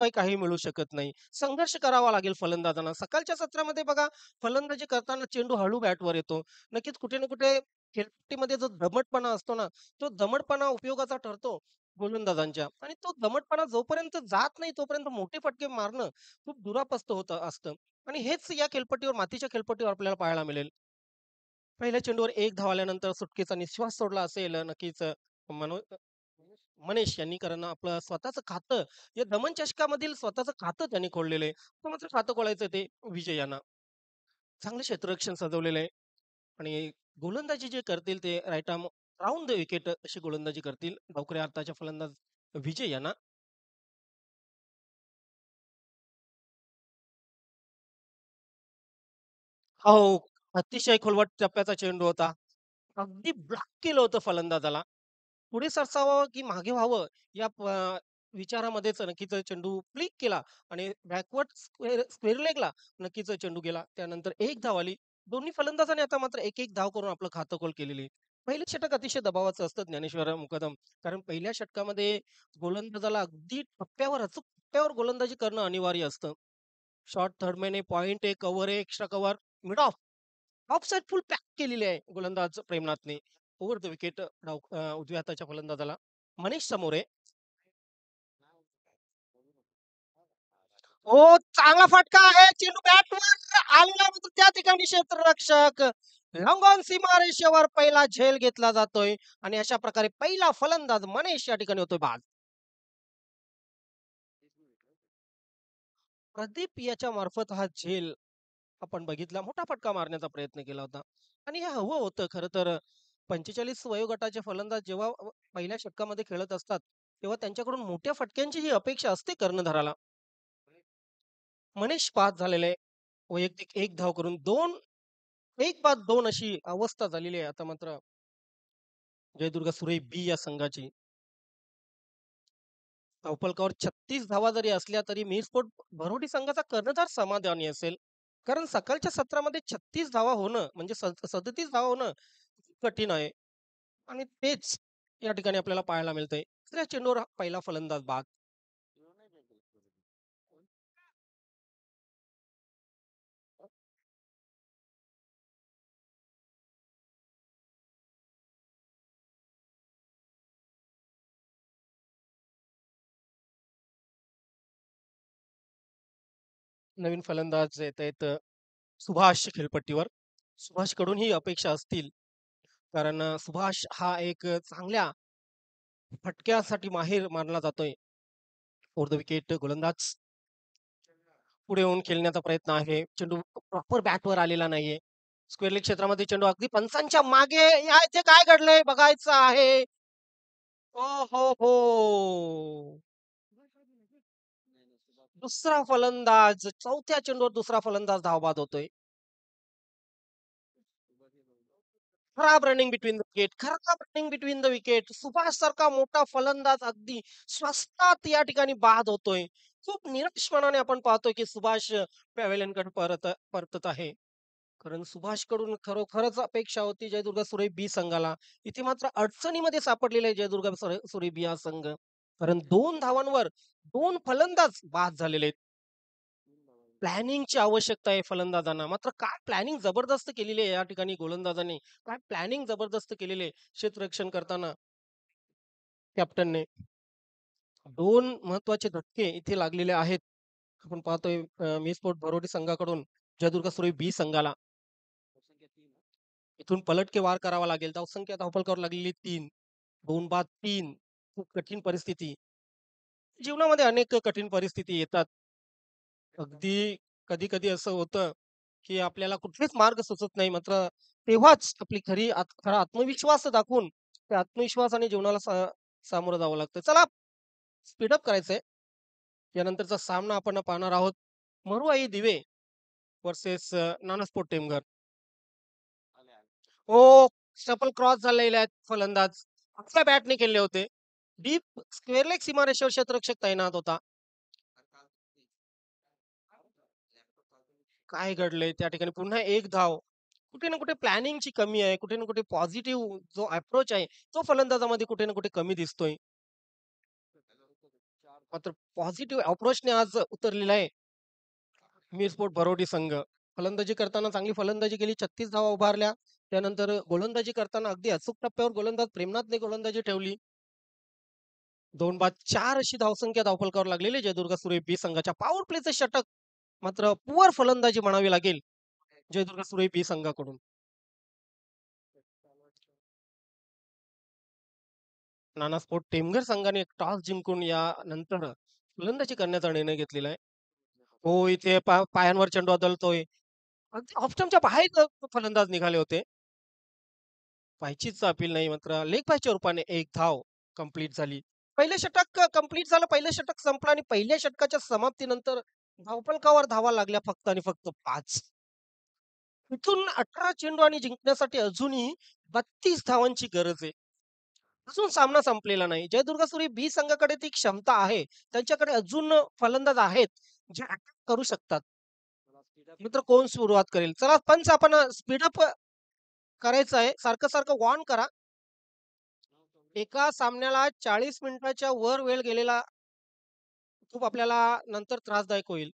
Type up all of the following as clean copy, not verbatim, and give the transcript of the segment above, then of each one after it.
काही मिळू शकत नाही. संघर्ष करावा लागेल फलंदाजांना. सकाळच्या सत्रामध्ये बघा, फलंदाजी करताना चेंडू हळू बॅटवर येतो. नक्कीच कुठे ना कुठे खेळपट्टीमध्ये जो दमटपणा असतो ना, तो दमटपणा उपयोगाचा ठरतो गोलंदाजांच्या आणि तो दमटपणा जोपर्यंत जात नाही, तोपर्यंत मोठे फटके मारणं खूप दुरापस्त होत असतं आणि हेच या खेळपट्टीवर, मातीच्या खेळपट्टीवर आपल्याला पाहायला मिळेल. पहिल्या चेंडूवर 1 धाव आल्यानंतर सुटकेचा निश्वास सोडला असेल नक्कीच मनो मनीष यांनी कारण आपलं स्वतःचं खातं या दमन चषकामधील स्वतःचं खातं त्यांनी खोललेलं आहे. तो मात्र खातं खोलायचं ते विजय यांना. चांगलं क्षेत्ररक्षण सजवलेलं आहे आणि गोलंदाजी जे करतील ते right arm round the wicket अशी गोलंदाजी करतील डावखऱ्या हाताच्या फलंदाज विजय यांना. हो, अतिशय खोलवट टप्प्याचा चेंडू होता. अगदी ब्लॉक केलं होतं फलंदाजाला. पुढे सरसावावं की मागे व्हावं या विचारामध्येच नक्कीच चेंडू फ्लिक केला आणि बॅकवर्ड स्क्वेअर लेगला नक्कीच चेंडू गेला. त्यानंतर एक धाव आली. दोन्ही फलंदाजांनी आता मात्र एक धाव करून आपलं खातं केलेली आहे. पहिलं षटक अतिशय दबावाचं असतं ज्ञानेश्वर मुकदम. कारण पहिल्या षटकामध्ये गोलंदाजाला अगदी टप्प्यावर, अचूक टप्प्यावर गोलंदाजी करणं अनिवार्य असतं. शॉर्ट थर्डमॅन पॉइंट आहे, कव्हर आहे, extra cover, mid of. Of side full pack केलेली आहे गोलंदाज प्रेमनाथने. ओव्हर द विकेट उजव्या हाताच्या फलंदाजाला मनीष समोर. हो, चांगला फटका आहे. चेंडू बॅटवर आलेला होता त्या ठिकाणी क्षेत्ररक्षक लॉंग ऑन सीमारेषेवर पहिला झेल घेतला जातोय आणि अशा प्रकारे पहिला फलंदाज मनीष या ठिकाणी होतोय बाद. प्रदीप याच्या मार्फत हा झेल आपण बघितला. मोठा फटका मारण्याचा प्रयत्न केला होता आणि हे हवं होतं खरं तर. 45 वयोगटाचे फलंदाज जेव्हा पहिल्या षटकामध्ये खेळत असतात, तेव्हा त्यांच्याकडून मोठ्या फटक्यांची ही अपेक्षा असते कर्णधाराला. मनीष पास झालेले आहे. वैयक्तिक 1 धाव करून 1 बाद 2 अशी अवस्था झालेली आहे आता मात्र जयदुर्गा सुरे बी या संघाची. धावफलकावर 36 धावा जरी असल्या तरी मिरस्पोर्ट भरोडी संघाचा कर्णधार समाधानी असेल. कारण सकाळच्या सत्रामध्ये 36 धावा होणं म्हणजे 37 धावा होणं कठीण आहे आणि तेच या ठिकाणी आपल्याला पाहायला मिळतंय. दुसऱ्या चेंडूवर पहिला फलंदाज बाद. नवीन फलंदाज येतायत सुभाष खेळपट्टीवर. सुभाषकडून ही अपेक्षा असतील. कारण सुभाष हा एक चांगल्या फटक्यासाठी माहेर मानला जातोय. फोर द विकेट गोलंदाज पुढे येऊन खेळण्याचा प्रयत्न आहे. चेंडू प्रॉपर बॅटवर आलेला नाहीये. स्क्वेअर लेग क्षेत्रामध्ये चेंडू अगदी पंचांच्या मागे यायचे काय घडलंय बघायचं आहे. ओ हो हो. दुसरा फलंदाज चौथ्या चेंडूवर दुसरा फलंदाज धावबाद होतोय. खराब रनिंग बिटवीन द विकेट, खराब running between the wicket. Subhash सारखा मोठा फलंदाज अगदी स्वस्तात या ठिकाणी बाद होतोय. खूप निराशपणाने आपण पाहतोय की सुभाष पॅव्हेलियनकडे परतत आहे. कारण सुभाषकडून खरोखरच अपेक्षा होती जयदुर्गा सुरे बी संघाला. इथे मात्र अडचणीमध्ये सापडलेला आहे जयदुर्गा सुरे बी हा संघ. कारण 2 धावांवर 2 फलंदाज बाद झालेले आहेत. प्लॅनिंगची आवश्यकता आहे फलंदाजांना. मात्र काय प्लॅनिंग जबरदस्त केलेली आहे या ठिकाणी गोलंदाजांनी. काय प्लॅनिंग जबरदस्त केलेली आहे क्षेत्ररक्षण करताना कॅप्टनने. 2 महत्त्वाचे धक्के इथे लागलेले आहेत. आपण पाहतोय मिरस्पोर्ट भरोडी संघाकडून जयदुर्गा सुरे बी संघाला. इथून पलटके वार करावा लागेल. धावसंख्या धावफलकावर लागलेली 3. 2 बाद 3. खूप कठीण परिस्थिती. जीवनामध्ये अनेक कठीण परिस्थिती येतात. अगदी कधी-कधी असं होतं, की आपल्याला कुठलेच मार्ग सुचत नाही. मात्र तेव्हाच आपली खरा आत्मविश्वास दाखवून त्या आत्मविश्वासाने जीवनाला सामोरं जावं लागतं. चला स्पीडअप करायचंय. यानंतरचा सामना आपण पाहणार आहोत. मरुआई दिवे व्हर्सेस नानास्पोर्ट टेमघर. हो, शटल क्रॉस झालेले आहेत फलंदाज. आपल्या बॅटने केले होते. डीप स्क्वेअर लेग सीमारेषेवर क्षेत्ररक्षक तैनात होता. काय घडलंय त्या ठिकाणी पुन्हा एक धाव. कुठे ना कुठे प्लॅनिंगची कमी आहे. कुठे ना कुठे पॉझिटिव्ह जो अप्रोच आहे, तो फलंदाजामध्ये कुठे ना कुठे कमी दिसतोय. मात्र पॉझिटिव्ह अप्रोचने आज उतरलेला आहे मिरपूर बरोडी संघ. फलंदाजी करताना चांगली फलंदाजी केली. 36 धावा उभारल्या. त्यानंतर गोलंदाजी करताना अगदी अचूक टप्प्यावर गोलंदाज प्रेमनाथने गोलंदाजी ठेवली. 2 बाद 4 अशी धावसंख्या धावफलकावर लागलेली जयदुर्ग सुरे बी संघाच्या पॉवर प्लेचे षटक मात्र पुअर फलंदाजी म्हणावी लागेल जयदुर्ग सुरे बी संघाकडून. नानास्पोर्ट टेमघर संघाने टॉस जिंकून या नंतर फलंदाजी करण्याचा निर्णय घेतलेला आहे. हो, इथे पायांवर चेंडू आदळतोय. अगदी ऑफ स्टंपच्या बाहेर फलंदाज निघाले होते. पायचीच अपील नाही मात्र लेग पायच्या रूपाने एक धाव कंप्लीट झाली. पहिले षटक कंप्लीट झालं. पहिलं षटक संपलं आणि पहिल्या षटकाच्या समाप्तीनंतर धावफलकावर धावा लागल्या फक्त आणि फक्त 5. इथून 18 चेंडू आणि जिंकण्यासाठी अजूनही 32 धावांची गरज आहे. अजून सामना संपलेला नाही. जयदुर्ग सूर्य बी संघाकडे ती क्षमता आहे. त्यांच्याकडे अजून फलंदाज आहेत, जे अटॅक करू शकतात. मित्र कोण सुरुवात करेल? चला पंच आपण स्पीडअप करायचं आहे. सारखं-सारखं वॉर्न करा. एका सामन्याला 40 मिनिटाच्या वर वेळ गेलेला खूप आपल्याला नंतर त्रासदायक होईल.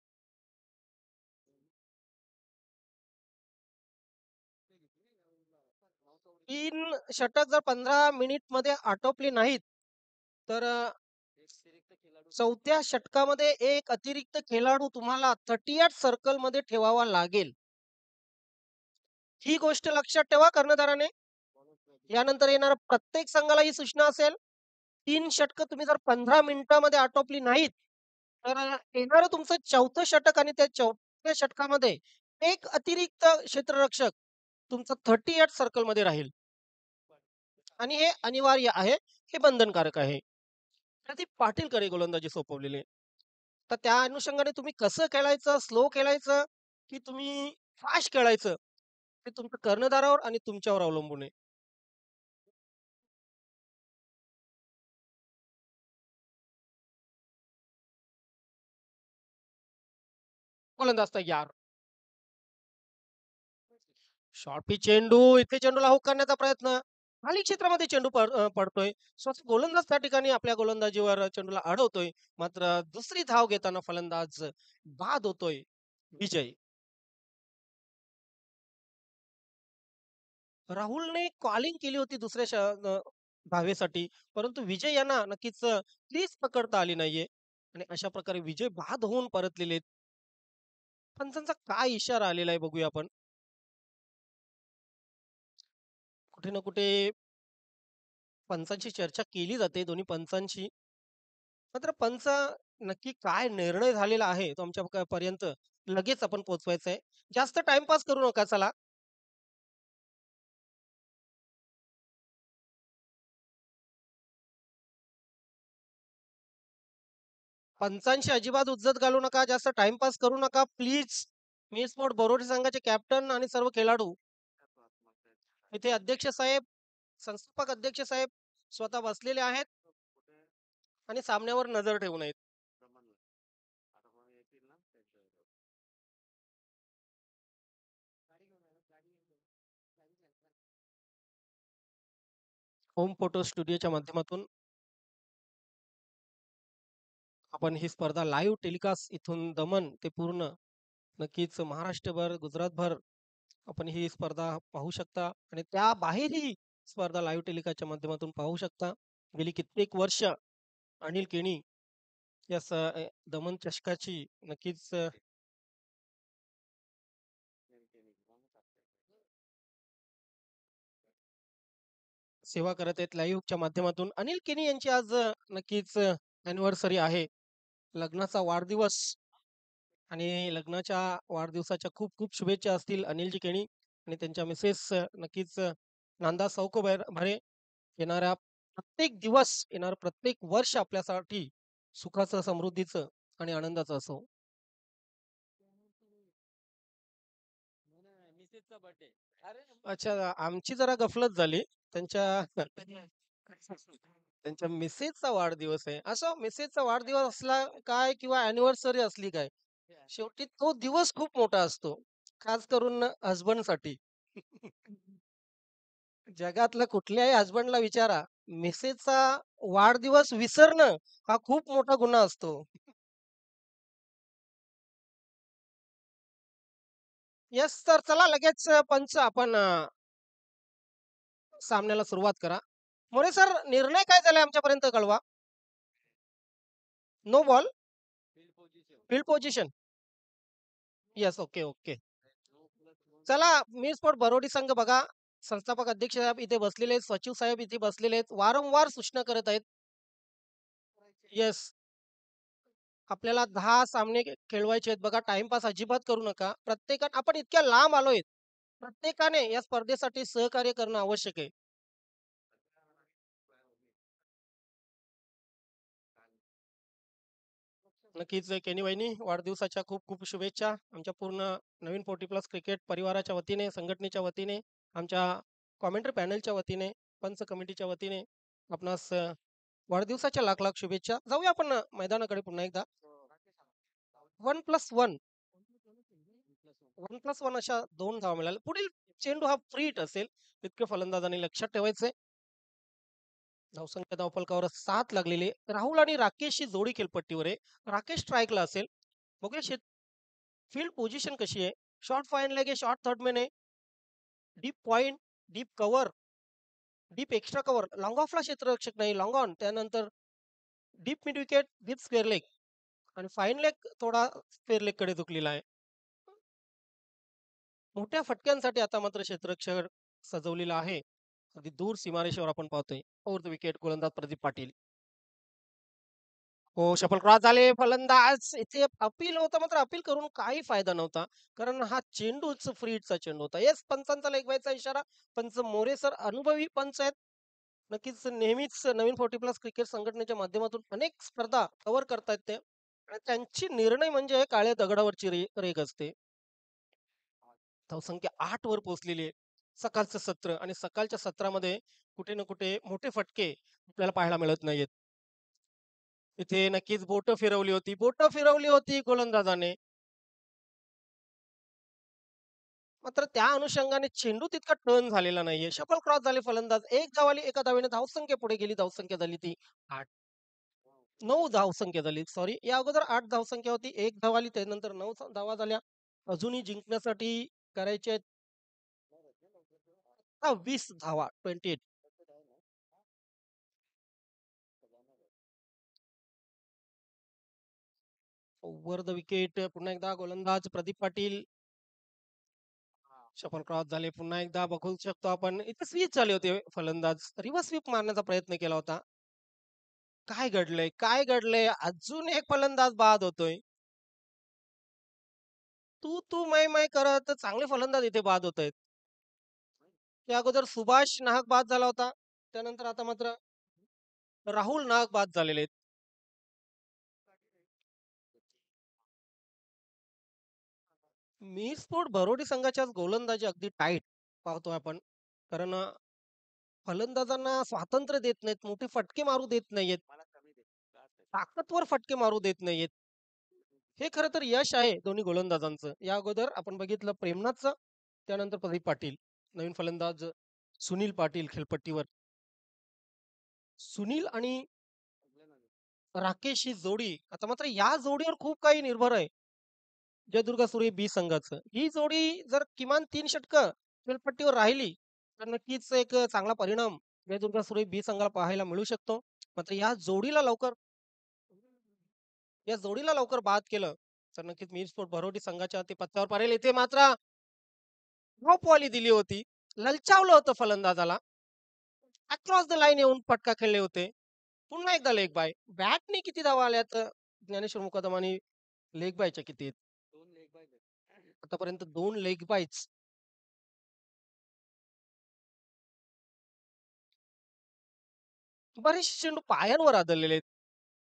3 षटक जर 15 मिनिटमध्ये आटोपली नाहीत, तर चौथ्या षटकामध्ये एक अतिरिक्त खेळाडू तुम्हाला 38 सर्कलमध्ये ठेवावा लागेल. ही गोष्ट लक्षात ठेवा कर्णधाराने. यानंतर येणाऱ्या प्रत्येक संघाला ही सूचना असेल. 3 षटकं तुम्ही जर 15 मिनिटामध्ये आटोपली नाहीत, तर येणारं तुमचं चौथं षटक आणि त्या चौथ्या षटकामध्ये एक अतिरिक्त क्षेत्ररक्षक तुमचं 38 सर्कलमध्ये राहील. आणि हे अनिवार्य आहे, हे बंधनकारक आहे. प्रदीप पाटीलकडे गोलंदाजी सोपवलेली आहे. तर त्या अनुषंगाने तुम्ही कसं खेळायचं, स्लो खेळायचं, की तुम्ही फास्ट खेळायचं, ते तुमच्या कर्णधारावर आणि तुमच्यावर अवलंबून आहे. गोलंदाज तयार. शॉर्ट पिच चेंडू, इथे चेंडूला हुक करण्याचा प्रयत्न. खाली क्षेत्रामध्ये चेंडू पडतोय. स्वतः गोलंदाज त्या ठिकाणी आपल्या गोलंदाजीवर चेंडूला अडवतोय. मात्र दुसरी धाव घेताना फलंदाज बाद होतोय. विजय. राहुलने कॉलिंग केली होती दुसऱ्या धावेसाठी, परंतु विजय यांना नक्कीच क्रीज पकडता आली नाहीये आणि अशा प्रकारे विजय बाद होऊन परतलेले आहेत. पंचांचा काय इशारा आलेला आहे बघूया आपण. कुठे ना कुठे पंचांची चर्चा केली जाते दोन्ही पंचांची. मात्र पंच नक्की काय निर्णय झालेला आहे तो आमच्या पर्यंत लगेच आपण पोहोचवायचा आहे. जास्त टाइमपास करू नका चला. पंचांशी अजिबात उज्जत घालू नका. जास्त टाइमपास करू नका प्लीज. मी स्पोर्ट बरोडी संघाचे कॅप्टन आणि सर्व खेळाडू इथे अध्यक्ष साहेब, संस्थापक अध्यक्ष साहेब स्वतः बसलेले आहेत आणि सामन्यावर नजर ठेवून आहेत. होम फोटो स्टुडिओच्या माध्यमातून आपण ही स्पर्धा लाईव्ह टेलिकास्ट इथून दमन ते पूर्ण नक्कीच महाराष्ट्रभर, गुजरातभर आपण ही स्पर्धा पाहू शकता आणि त्या बाहेरही स्पर्धा लाईव्ह टेलिकास्टच्या माध्यमातून पाहू शकता. गेली कित्येक वर्ष अनिल केणी या दमन चषकाची नक्कीच सेवा करत आहेत लाईव्हच्या माध्यमातून. अनिल केनी यांची आज नक्कीच अॅनिव्हर्सरी आहे. लग्नाचा वाढदिवस आणि लग्नाच्या वाढदिवसाच्या खूप खूप शुभेच्छा असतील अनिलजी केणी आणि त्यांच्या मिसेस नक्कीच नांदा भरे. येणारा प्रत्येक दिवस, येणारं प्रत्येक वर्ष आपल्यासाठी सुखाचं, समृद्धीचं आणि आनंदाचं असो. अच्छा, आमची जरा गफलत झाली. त्यांच्या त्यांच्या मिसेसचा वाढदिवस आहे. असो मिसेसचा वाढदिवस असला काय किंवा अॅनिव्हर्सरी असली काय, शेवटी तो दिवस खूप मोठा असतो. खास करून हसबंडसाठी. जगातल्या कुठल्याही हसबंडला विचारा, मिसेसचा वाढदिवस विसरणं हा खूप मोठा गुन्हा असतो. येस तर चला लगेच पंच आपण सामन्याला सुरुवात करा. मोरे सर निर्णय काय झालाय आमच्यापर्यंत कळवा. No ball, field position. Yes, okay, okay. चला मी स्पोर्ट बरोडी संघ बघा, संस्थापक अध्यक्ष साहेब इथे बसलेले आहेत, सचिव साहेब इथे बसलेले आहेत. वारंवार सूचना करत आहेत. येस. आपल्याला 10 सामने खेळवायचे आहेत बघा. टाईमपास अजिबात करू नका. प्रत्येकाने आपण इतक्या लांब आलोय. प्रत्येकाने या स्पर्धेसाठी सहकार्य करणं आवश्यक आहे. नक्कीच केनी वहिनी वाढदिवसाच्या खूप खूप शुभेच्छा. आमच्या पूर्ण नवीन 40 प्लस क्रिकेट परिवाराच्या वतीने, संघटनेच्या वतीने, आमच्या कॉमेंट्री पॅनलच्या वतीने, पंच कमिटीच्या वतीने आपणास वाढदिवसाच्या लाख लाख शुभेच्छा. जाऊया आपण मैदानाकडे पुन्हा एकदा. 1+1 1+1 अशा 2 धावा मिळाल्या. पुढील चेंडू हा फ्री हिट असेल. इतके फलंदाजांनी लक्षात ठेवायचंय. धावसंख्या धावफलकावर 7 लागलेली आहे. राहुल आणि राकेशची जोडी खेळपट्टीवर आहे. राकेश स्ट्राईकला असेल. बघूया फील्ड पोझिशन कशी आहे. शॉर्ट फाईन लेग आहे, शॉर्ट थर्ड मॅन आहे. Deep point, deep cover, deep extra cover. Long ऑफला क्षेत्ररक्षक नाही, लॉंग ऑन. त्यानंतर deep mid wicket with square leg आणि फाईन लेग थोडा स्क्वेअर लेग कडे झुकलेला आहे. मोठ्या फटक्यांसाठी आता मात्र क्षेत्ररक्षक सजवलेला आहे. अगदी दूर सीमारेषेवर आपण पाहतोय. ओव्हर द विकेट गोलंदाज प्रदीप पाटील. हो, शफल क्रॉस झाले. फलंदाज इथे अपील होतं, मात्र अपील करून काही फायदा नव्हता. कारण हा चेंडूच फ्री हिटचा चेंडू होता. येस, पंचांचा लेग बायचा इशारा. पंच मोरे सर अनुभवी पंच आहेत. नक्कीच नेहमीच नवीन 40 प्लस क्रिकेट संघटनेच्या माध्यमातून अनेक स्पर्धा कव्हर करतायत ते. आणि त्यांची निर्णय म्हणजे काळ्या दगडावरची रेघ असते. धावसंख्या 8 वर पोहोचलेली आहे. सकाळचं सत्र आणि सकाळच्या सत्रामध्ये कुठे ना कुठे मोठे फटके आपल्याला पाहायला मिळत नाहीयेत. इथे नक्कीच बोटं फिरवली होती गोलंदाजाने. मात्र त्या अनुषंगाने चेंडू तितका टर्न झालेला नाहीये. शटल क्रॉस झाले फलंदाज. एक धाव आली, एका धावेने धावसंख्या पुढे गेली. धावसंख्या झाली ती 8. 9 धावसंख्या झाली. सॉरी. या अगोदर 8 धावसंख्या होती. एक धाव आली. त्यानंतर 9 धावा झाल्या. अजूनही जिंकण्यासाठी करायचे आहेत 20 धावा. 28. Over the wicket. पुन्हा एकदा गोलंदाज प्रदीप पाटील. शफल क्रॉस झाले. पुन्हा एकदा बघू शकतो आपण. इथे स्वीच झाले होते फलंदाज. रिव्हर्स स्वीप मारण्याचा प्रयत्न केला होता. काय घडलंय? काय घडलंय? अजून एक फलंदाज बाद होतोय. तू मै करत चांगले फलंदाज इथे बाद होतायत. त्या अगोदर सुभाष नाहक बाद झाला होता. त्यानंतर आता मात्र राहुल नाहक बाद झालेले आहेत. मी स्पोर्ट बरोडी संघाच्या गोलंदाजी अगदी टाईट पाहतोय आपण. कारण फलंदाजांना स्वातंत्र्य देत नाहीत. मोठे फटके मारू देत नाहीयेत. ताकदवर फटके मारू देत नाहीयेत. हे खरं तर यश आहे दोन्ही गोलंदाजांचं. या अगोदर आपण बघितलं प्रेमनाथचं, त्यानंतर प्रदीप पाटील. नवीन फलंदाज सुनील पाटील खेळपट्टीवर. सुनील आणि राकेश ही जोडी आता मात्र या जोडीवर खूप काही निर्भर आहे. जयदुर्गा सूर्य बी संघाचं. ही जोडी जर किमान 3 षटकं खेळपट्टीवर राहिली, तर नक्कीच एक चांगला परिणाम जयदुर्गा सूर्य बी संघाला पाहायला मिळू शकतो. मात्र या जोडीला लवकर बाद केलं, तर नक्कीच मिरस्पोर्ट भरोडी संघाच्या ते पत्त्यावर पारेल. इथे मात्र ड्रॉपवाली दिली होती. ललचावलं होतं फलंदाजाला. अक्रॉस द लाईन येऊन फटका खेळले होते. पुन्हा एकदा लेग बाय. बॅटने किती धावा आल्यात ज्ञानेश्वर मुकादम आणि लेग बायच्या किती आहेत? आतापर्यंत 2 लेग बायच. बरेचसे चेंडू पायांवर आदळलेले आहेत.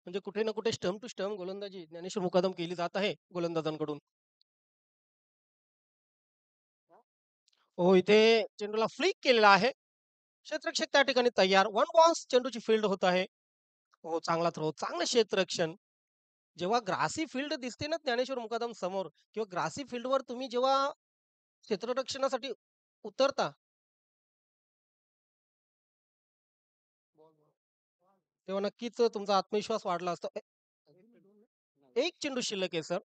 म्हणजे कुठे ना कुठे स्टंप टू स्टंप गोलंदाजी ज्ञानेश्वर मुकादम केली जात आहे गोलंदाजांकडून. हो, इथे चेंडूला फ्लिक केलेला आहे. क्षेत्ररक्षक त्या ठिकाणी तयार. वन बाउन्स चेंडूची फील्ड होत आहे. हो, चांगला थ्रो, चांगलं क्षेत्ररक्षण. जेव्हा ग्रासी फील्ड दिसते ना ज्ञानेश्वर मुकादम समोर किंवा ग्रासी फील्डवर तुम्ही जेव्हा क्षेत्ररक्षणासाठी उतरता, तेव्हा नक्कीच तुमचा आत्मविश्वास वाढला असता. एक चेंडू शिल्लक आहे सर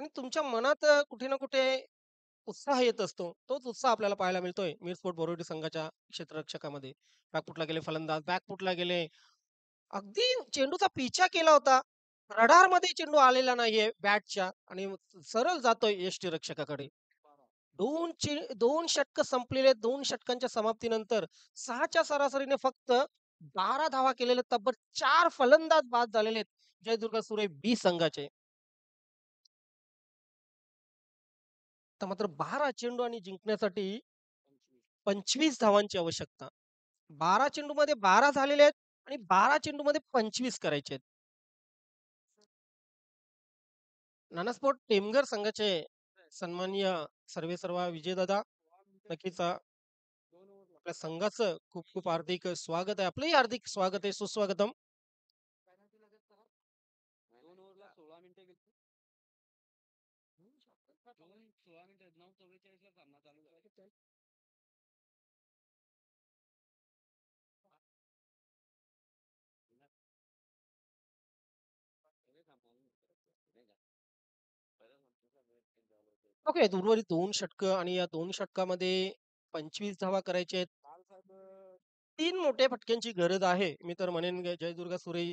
आणि तुमच्या मनात कुठे ना कुठे उत्साह येत असतो. तोच उत्साह आपल्याला पाहायला मिळतोय मिरस्पोर्ट बोरिवली संघाच्या क्षेत्ररक्षकामध्ये. बॅकफुटला गेले फलंदाज, बॅकफुटला गेले. अगदी चेंडूचा पिछा केला होता. रडारमध्ये चेंडू आलेला नाहीये बॅटच्या आणि सरळ जातोय यष्टीरक्षकाकडे. 2 षटकं संपलेले 2 षटकांच्या समाप्तीनंतर 6च्या सरासरीने फक्त 12 धावा केलेले तब्बल 4 फलंदाज बाद झालेले आहेत. जयदुर्ग सुरे बी संघाचे. तर मात्र 12 चेंडू आणि जिंकण्यासाठी 25 धावांची आवश्यकता. 12 चेंडूमध्ये 12 झालेले आहेत आणि 12 चेंडूमध्ये 25 करायचे आहेत. नानास्पोर्ट टेमघर संघाचे सन्माननीय सर्वेसर्वा विजयदादा नक्कीच आपल्या संघाचं खूप खूप हार्दिक स्वागत आहे. आपलंही हार्दिक स्वागत आहे. सुस्वागतम. ओके. उर्वरित 2 षटकं आणि या 2 षटकामध्ये 25 धावा करायच्या आहेत. 3 मोठ्या फटक्यांची गरज आहे. मी तर म्हणेन जयदुर्गा सुरे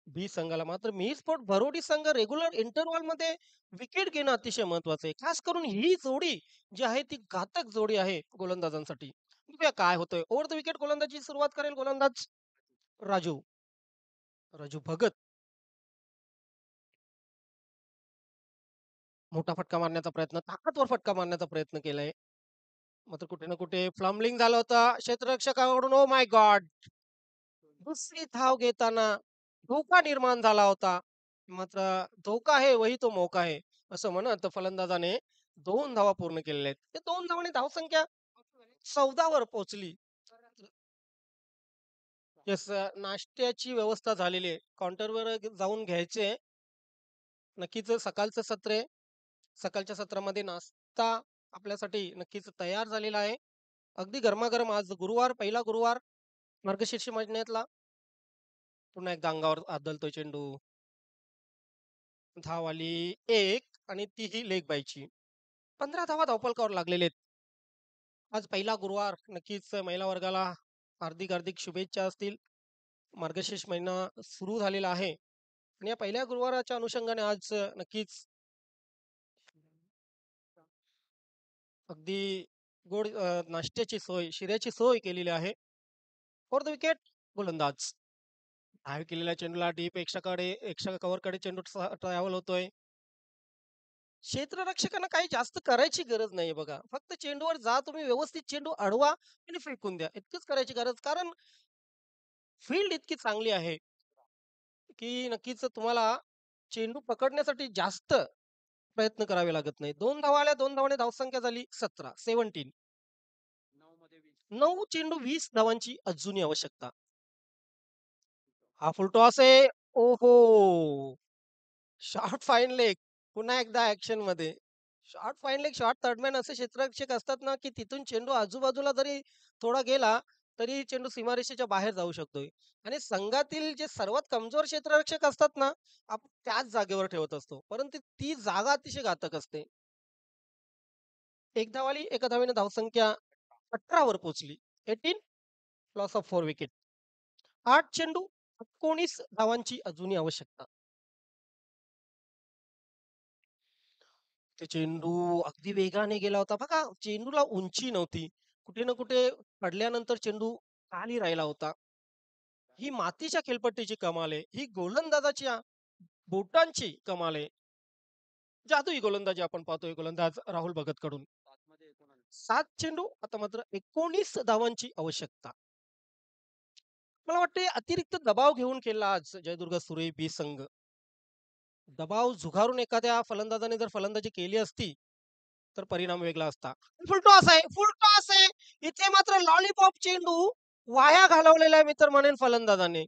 बी संघाला. मात्र मिरस्पोर्ट भरोडी संघ रेग्युलर इंटरव्हलमध्ये विकेट घेणं अतिशय महत्वाचं आहे. खास करून ही जोडी जी आहे ती घातक जोडी आहे गोलंदाजांसाठी. बघूया काय होतंय. ओव्हर द विकेट गोलंदाजी सुरुवात करेल गोलंदाज राजू. राजू भगत मोठा फटका मारण्याचा प्रयत्न, ताकदवर फटका मारण्याचा प्रयत्न केलाय. मात्र कुठे ना कुठे फ्लम्बलिंग झाला होता क्षेत्ररक्षकाकडून. Oh my God! दुसरी धाव घेताना धोका निर्माण झाला होता. मात्र धोका है वही तो मौका है असं म्हणत फलंदाजाने 2 धावा पूर्ण केलेल्या आहेत. ते 2 धावांनी धावसंख्या 14 वर पोहोचली. येस, नाश्त्याची व्यवस्था झालेली आहे. काउंटरवर जाऊन घ्यायचे. नक्कीच सकाळचं सत्र आहे. सकाळच्या सत्रामध्ये नाश्ता आपल्यासाठी नक्कीच तयार झालेला आहे. अगदी गरमागरम आज गुरुवार, पहिला गुरुवार मार्गशीर्ष महिन्यातला. पुन्हा एकदा अंगावर आदळतोय चेंडू. धाव आली 1 आणि तीही लेग बायची. 15 धावा धावफलकावर लागलेले आहेत. आज पहिला गुरुवार नक्कीच महिला वर्गाला हार्दिक हार्दिक शुभेच्छा असतील. मार्गशीर्ष महिना सुरू झालेला आहे आणि या पहिल्या गुरुवाराच्या अनुषंगाने आज नक्कीच अगदी गोड नाश्त्याची सोय, शिऱ्याची सोय केलेली आहे. फॉर द विकेट गोलंदाज. डाव केलेल्या चेंडूला डीप एक्स्ट्रा कव्हरकडे चेंडू ट्रॅव्हल होतोय. क्षेत्ररक्षकांना काही जास्त करायची गरज नाहीये बघा. फक्त चेंडूवर जा, तुम्ही व्यवस्थित चेंडू अडवा आणि फेकून द्या. इतकंच करायची गरज. कारण फील्ड इतकी चांगली आहे, की नक्कीच तुम्हाला चेंडू पकडण्यासाठी जास्त प्रयत्न करावे लागत नाही. 2 धावा आल्या, 2 धावांनी धावसंख्या झाली 17, 17. 9 चेंडू 20 धावांची अजूनही आवश्यकता. हा फुलटॉस आहे. ओहो! Short fine leg. पुन्हा एकदा ॲक्शनमध्ये. Short fine leg, short third man असे क्षेत्ररक्षक असतात ना, की तिथून चेंडू आजूबाजूला जरी थोडा गेला, तरी चेंडू सीमारेषेच्या बाहेर जाऊ शकतोय. आणि संघातील जे सर्वात कमजोर क्षेत्ररक्षक असतात ना, आपण त्याच जागेवर ठेवत असतो. परंतु ती जागा अतिशय घातक असते. एक धाव आली, एका धावेने धावसंख्या 18 वर पोहोचली. 18 लॉस ऑफ 4 विकेट. 8 चेंडू 19 धावांची अजूनही आवश्यकता. ते चेंडू अगदी वेगाने गेला होता. बघा चेंडूला उंची नव्हती. कुठे ना कुठे पडल्यानंतर चेंडू खाली राहिला होता. ही मातीच्या खेळपट्टीची कमाल आहे. ही गोलंदाजाच्या बोटांची कमाल आहे. जादुई गोलंदाजी आपण पाहतोय गोलंदाज राहुल भगत कडून. 7 चेंडू आता मात्र 19 धावांची आवश्यकता. मला वाटते अतिरिक्त दबाव घेऊन खेळला आज जयदुर्ग सुरे बी संघ. दबाव झुगारून एखाद्या फलंदाजाने जर फलंदाजी केली असती, तर परिणाम वेगळा असता. फुल टॉस आहे, फुल टॉस आहे. इथे मात्र लॉलीपॉप चेंडू वाया घालवलेला आहे मी तर म्हणेन फलंदाजाने.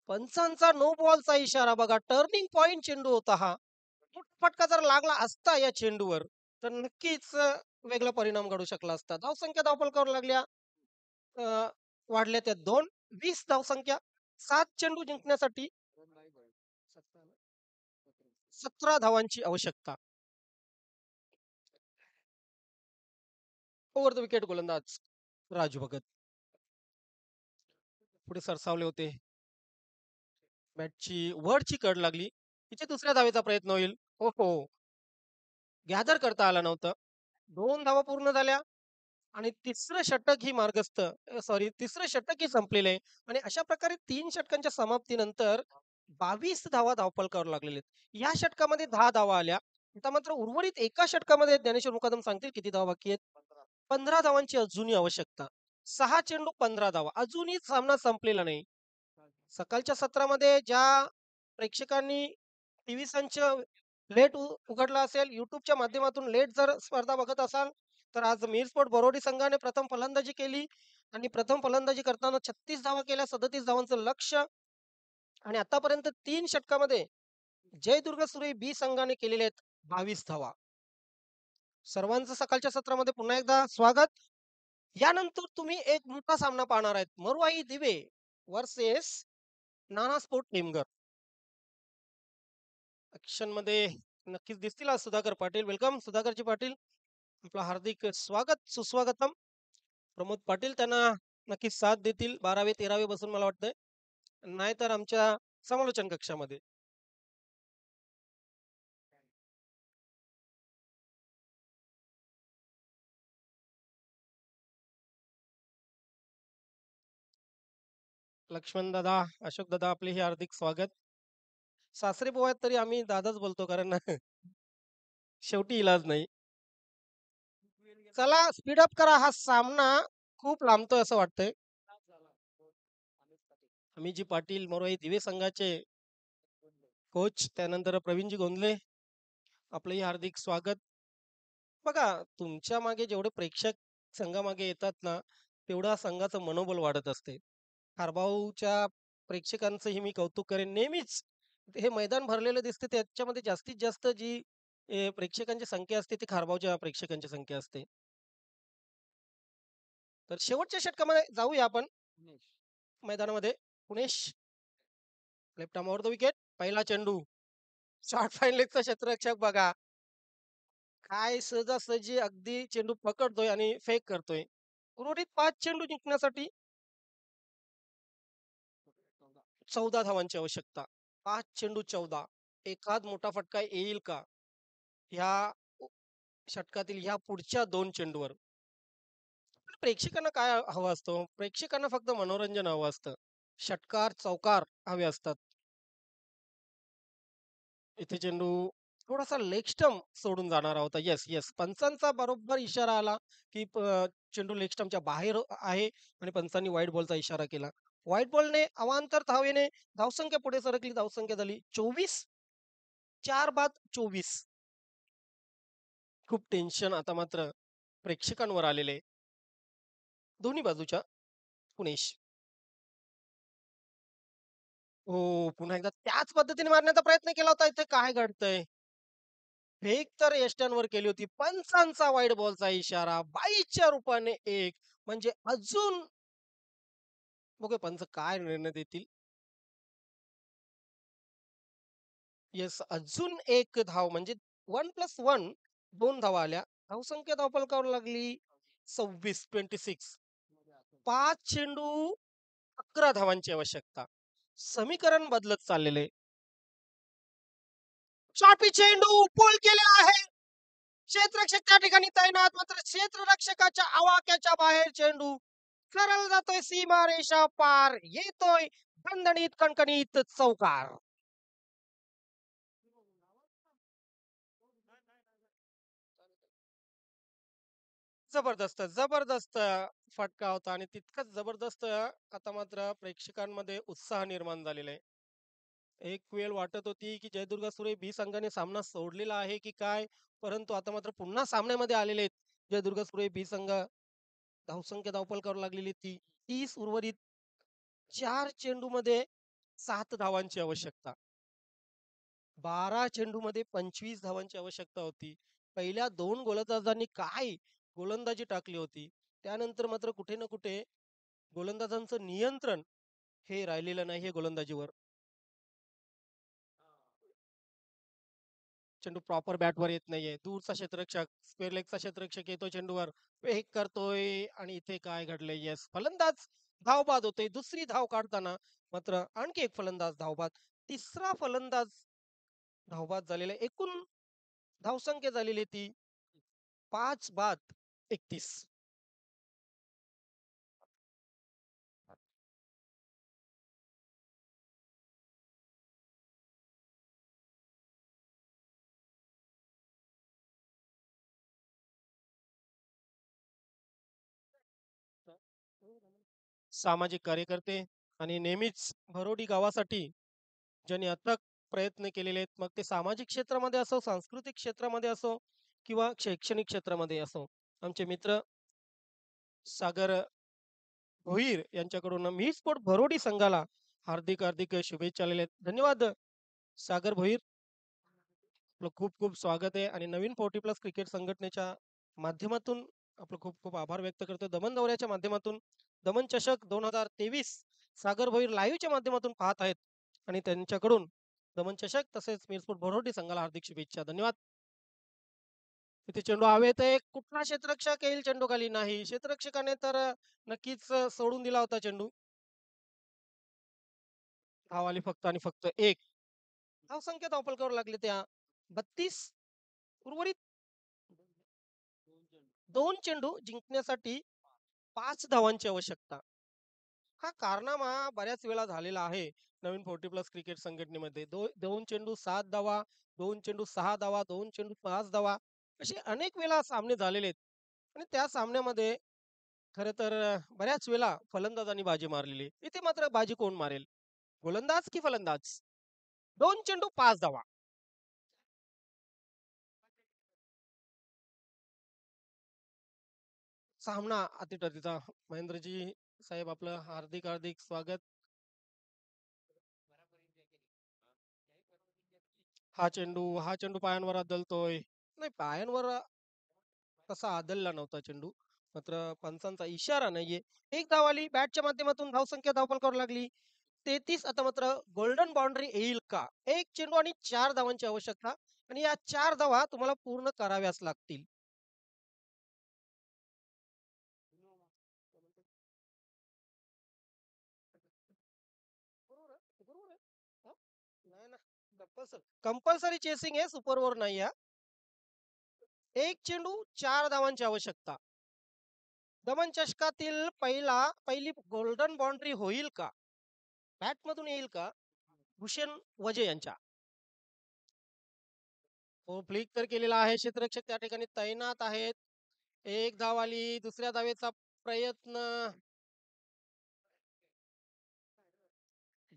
पंचांचा नो बॉलचा इशारा बघा. टर्निंग पॉइंट चेंडू होता हा. फटका जर लागला असता या चेंडूवर, तर नक्कीच वेगळा परिणाम घडू शकला असता. धावसंख्या धावफलकावर लागल्या, अ, वाढल्या त्या 2. 20 धावसंख्या, 7 चेंडू जिंकण्यासाठी 17 धावांची आवश्यकता. ओव्हर द विकेट गोलंदाज राजू भगत पुढे सरसावले होते. बॅटची वरची कड लागली. इथे दुसऱ्या धावेचा प्रयत्न होईल. हो हो, गॅदर करता आला नव्हतं. 2 धावा पूर्ण झाल्या आणि तिसरं षटक ही मार्गस्थ सॉरी तिसरं षटक ही संपलेलं आहे आणि अशा प्रकारे 3 षटकांच्या समाप्तीनंतर 22 धावा धावफलकावर लागलेले आहेत. या षटकामध्ये 10 धावा आल्या. आता मात्र उर्वरित एका षटकामध्ये ज्ञानेश्वर मुकादम सांगतील किती धावा बाकी आहेत. 15 धावांची अजूनही आवश्यकता. 6 चेंडू 15 धावा. अजूनही सामना संपलेला नाही. सकाळच्या सत्रामध्ये ज्या प्रेक्षकांनी टीव्ही संच लेट उघडला असेल, YouTubeच्या माध्यमातून लेट जर स्पर्धा बघत असाल, तर आज मिरस्पोर्ट बरोडी संघाने प्रथम फलंदाजी केली आणि प्रथम फलंदाजी करताना 36 धावा केल्या, 37 धावांचं लक्ष्य आणि आतापर्यंत 3 षटकामध्ये जयदुर्ग सुरे बी संघाने केलेले आहेत 22 धावा. सर्वांचं सकाळच्या सत्रामध्ये पुन्हा एकदा स्वागत. यानंतर तुम्ही एक मोठा सामना पाहणार आहेत. मरुआई दिवे वर्सेस नाना स्पोर्ट टेमघर. ऍक्शन मध्ये नक्कीच दिसतील आज सुधाकर पाटील. वेलकम सुधाकरजी पाटील. आपलं हार्दिक स्वागत सुस्वागतम. प्रमोद पाटील त्यांना नक्कीच साथ देतील 12वे-13वे बसून मला वाटतंय. नाहीतर आमच्या समालोचन कक्षामध्ये. लक्ष्मण दादा, अशोक दादा आपले हे हार्दिक स्वागत. सासरे बुवा आहेत तरी आम्ही दादाच बोलतो कारण शेवटी इलाज नाही. चला स्पीड अप करा. हा सामना खूप लांबतोय असं वाटतंय. अमितजी पाटील मोरवाई दिवे संघाचे कोच, त्यानंतर प्रवीणजी गोंधले आपलंही हार्दिक स्वागत. बघा, तुमच्या मागे जेवढे प्रेक्षक संघामागे येतात ना, तेवढा संघाचं मनोबल वाढत असते. खारबाऊच्या प्रेक्षकांचंही मी कौतुक करेन नेहमीच. हे मैदान भरलेलं दिसते त्याच्यामध्ये जास्तीत जास्त जी प्रेक्षकांची संख्या असते ती खारबाऊच्या प्रेक्षकांची संख्या असते. तर शेवटच्या षटकामध्ये जाऊया आपण मैदानामध्ये. Punesh left arm over the wicket. पहिला चेंडू शॉर्ट फाईन लेगचा क्षेत्ररक्षक बघा. काय सहजासहजी अगदी चेंडू पकडतोय आणि फेक करतोय. उर्वरित 5 चेंडू जिंकण्यासाठी 14 धावांची आवश्यकता. 5 चेंडू 14. एखाद मोठा फटका येईल का? ह्या षटकातील ह्या पुढच्या 2 चेंडूवर. प्रेक्षकांना काय हवं असतं? प्रेक्षकांना फक्त मनोरंजन हवं असतं. षटकार, चौकार हवे असतात. इथे चेंडू थोडासा लेग स्टंप सोडून जाणारा होता. Yes, yes. पंचांचा बरोबर इशारा आला, की चेंडू लेग स्टंपच्या बाहेर आहे आणि पंचांनी व्हाईट बॉलचा इशारा केला. व्हाईट बॉलने अवांतर धावेने धावसंख्या पुढे सरकली. धावसंख्या झाली 24. 4 बाद 24. खूप टेन्शन आता मात्र प्रेक्षकांवर आलेले दोन्ही बाजूच्या. पुणेश. हो, पुन्हा एकदा त्याच पद्धतीने मारण्याचा प्रयत्न केला होता. इथे काय घडतंय? फेक तर यष्ट्यांवर केली होती. पंचांचा व्हाईट बॉलचा इशारा. 22च्या रूपाने 1 म्हणजे अजून बघूया पंच काय निर्णय देतील. येस, अजून एक धाव म्हणजे 1+1 2 धावा आल्या. धावसंख्या धावफलकावर लागली 26 26. 5 चेंडू 11 धावांची आवश्यकता. समीकरण बदलत चाललेले. शॉर्ट चेंडू पूल केलेला आहे. क्षेत्ररक्षक त्या ठिकाणी तैनात, मात्र क्षेत्ररक्षकाच्या आवाक्याच्या बाहेर चेंडू सरळ जातोय सीमारेषा पार, येतोय दणदणीत कणकणीत चौकार. जबरदस्त जबरदस्त फटका होता आणि तितकंच जबरदस्त आता मात्र प्रेक्षकांमध्ये उत्साह निर्माण झालेला आहे. एक वेळ वाटत होती की जयदुर्गा सुरे बी संघाने सामना सोडलेला आहे की काय, परंतु आता मात्र पुन्हा सामन्यामध्ये आलेले आहेत. जयदुर्गा सुरे बी संघ धावसंख्या धावपल करू लागलेली ती 30 उर्वरित 4 चेंडूमध्ये 7 धावांची आवश्यकता. 12 चेंडूमध्ये 25 धावांची आवश्यकता होती. पहिल्या 2 गोलंदाजांनी काय गोलंदाजी टाकली होती. त्यानंतर मात्र कुठे ना कुठे गोलंदाजांचं नियंत्रण हे राहिलेलं नाहीये गोलंदाजीवर. चेंडू प्रॉपर बॅटवर येत नाहीये. दूरचा क्षेत्ररक्षक, स्क्वेअर लेगचा क्षेत्ररक्षक येतो चेंडूवर, फेक करतोय आणि इथे काय घडलंय? येस, फलंदाज धावबाद होतोय. दुसरी धाव काढताना मात्र आणखी एक फलंदाज धावबाद. तिसरा फलंदाज धावबाद झालेला आहे. एकूण धावसंख्या झालेली ती 5 बाद 31. सामाजिक कार्यकर्ते आणि नेहमीच भरोडी गावासाठी ज्यांनी अथक प्रयत्न केलेले आहेत, मग ते सामाजिक क्षेत्रामध्ये असो, सांस्कृतिक क्षेत्रामध्ये असो किंवा शैक्षणिक क्षेत्रामध्ये असो, आमचे मित्र सागर भोईर यांच्याकडून मी स्पोर्ट भरोडी संघाला हार्दिक हार्दिक शुभेच्छा आलेल्या आहेत. धन्यवाद सागर भोईर. आपलं खूप खूप स्वागत आहे आणि नवीन 40+ क्रिकेट संघटनेच्या माध्यमातून आपलं खूप खूप आभार व्यक्त करतो. दमन दौऱ्याच्या माध्यमातून दमन चषक 2023 सागर भोईर लाईव्हच्या माध्यमातून पाहत आहेत आणि त्यांच्याकडून दमन चषक तसेच मिरपूर भरोडी संघाला हार्दिक शुभेच्छा. धन्यवाद. इथे चेंडू हवेत आहे. कुठला क्षेत्ररक्षक येईल चेंडू खाली? नाही, क्षेत्ररक्षकाने तर नक्कीच सोडून दिला होता चेंडू. धाव आली फक्त आणि फक्त एक. धावसंख्या धावफलकावर लागले त्या 32. उर्वरित 2 चेंडू जिंकण्यासाठी 5 धावांची आवश्यकता. हा कारनामा बऱ्याच वेळा झालेला आहे नवीन 40+ क्रिकेट संघटनेमध्ये. 2 चेंडू 7 धावा, 2 चेंडू 6 धावा, 2 चेंडू 5 धावा, असे अनेक वेळा सामने झालेले आहेत. आणि त्या सामन्यामध्ये खरं तर बऱ्याच वेळा फलंदाजांनी बाजी मारलेली. इथे मात्र बाजी कोण मारेल? गोलंदाज की फलंदाज? 2 चेंडू 5 धावा. सामना अतिटर्जीचा. महेंद्रजी साहेब आपलं हार्दिक हार्दिक स्वागत. हा चेंडू पायांवर आदळतोय. नाही, पायांवर तसा आदळला नव्हता चेंडू. मात्र पंचांचा इशारा नाहीये. एक धाव आली बॅटच्या माध्यमातून. धावसंख्या धावफलकावर लागली 33. आता मात्र गोल्डन बाउंड्री येईल का? 1 चेंडू आणि 4 धावांची आवश्यकता आणि या 4 धावा तुम्हाला पूर्ण कराव्याच लागतील. बरोबर आहे, बरोबर आहे. हा? नाही ना, कंपल्सरी चेसिंग आहे, सुपर ओव्हर नाही. 1 चेंडू 4 धावांची आवश्यकता. दमन चषकातील पहिली गोल्डन बाउंड्री होईल का? बॅट मधून येईल का? भूषण वजे यांच्या. हो, फ्लिक तर केलेला आहे. क्षेत्ररक्षक त्या ठिकाणी तैनात आहेत. एक धाव आली. दुसऱ्या धावेचा प्रयत्न.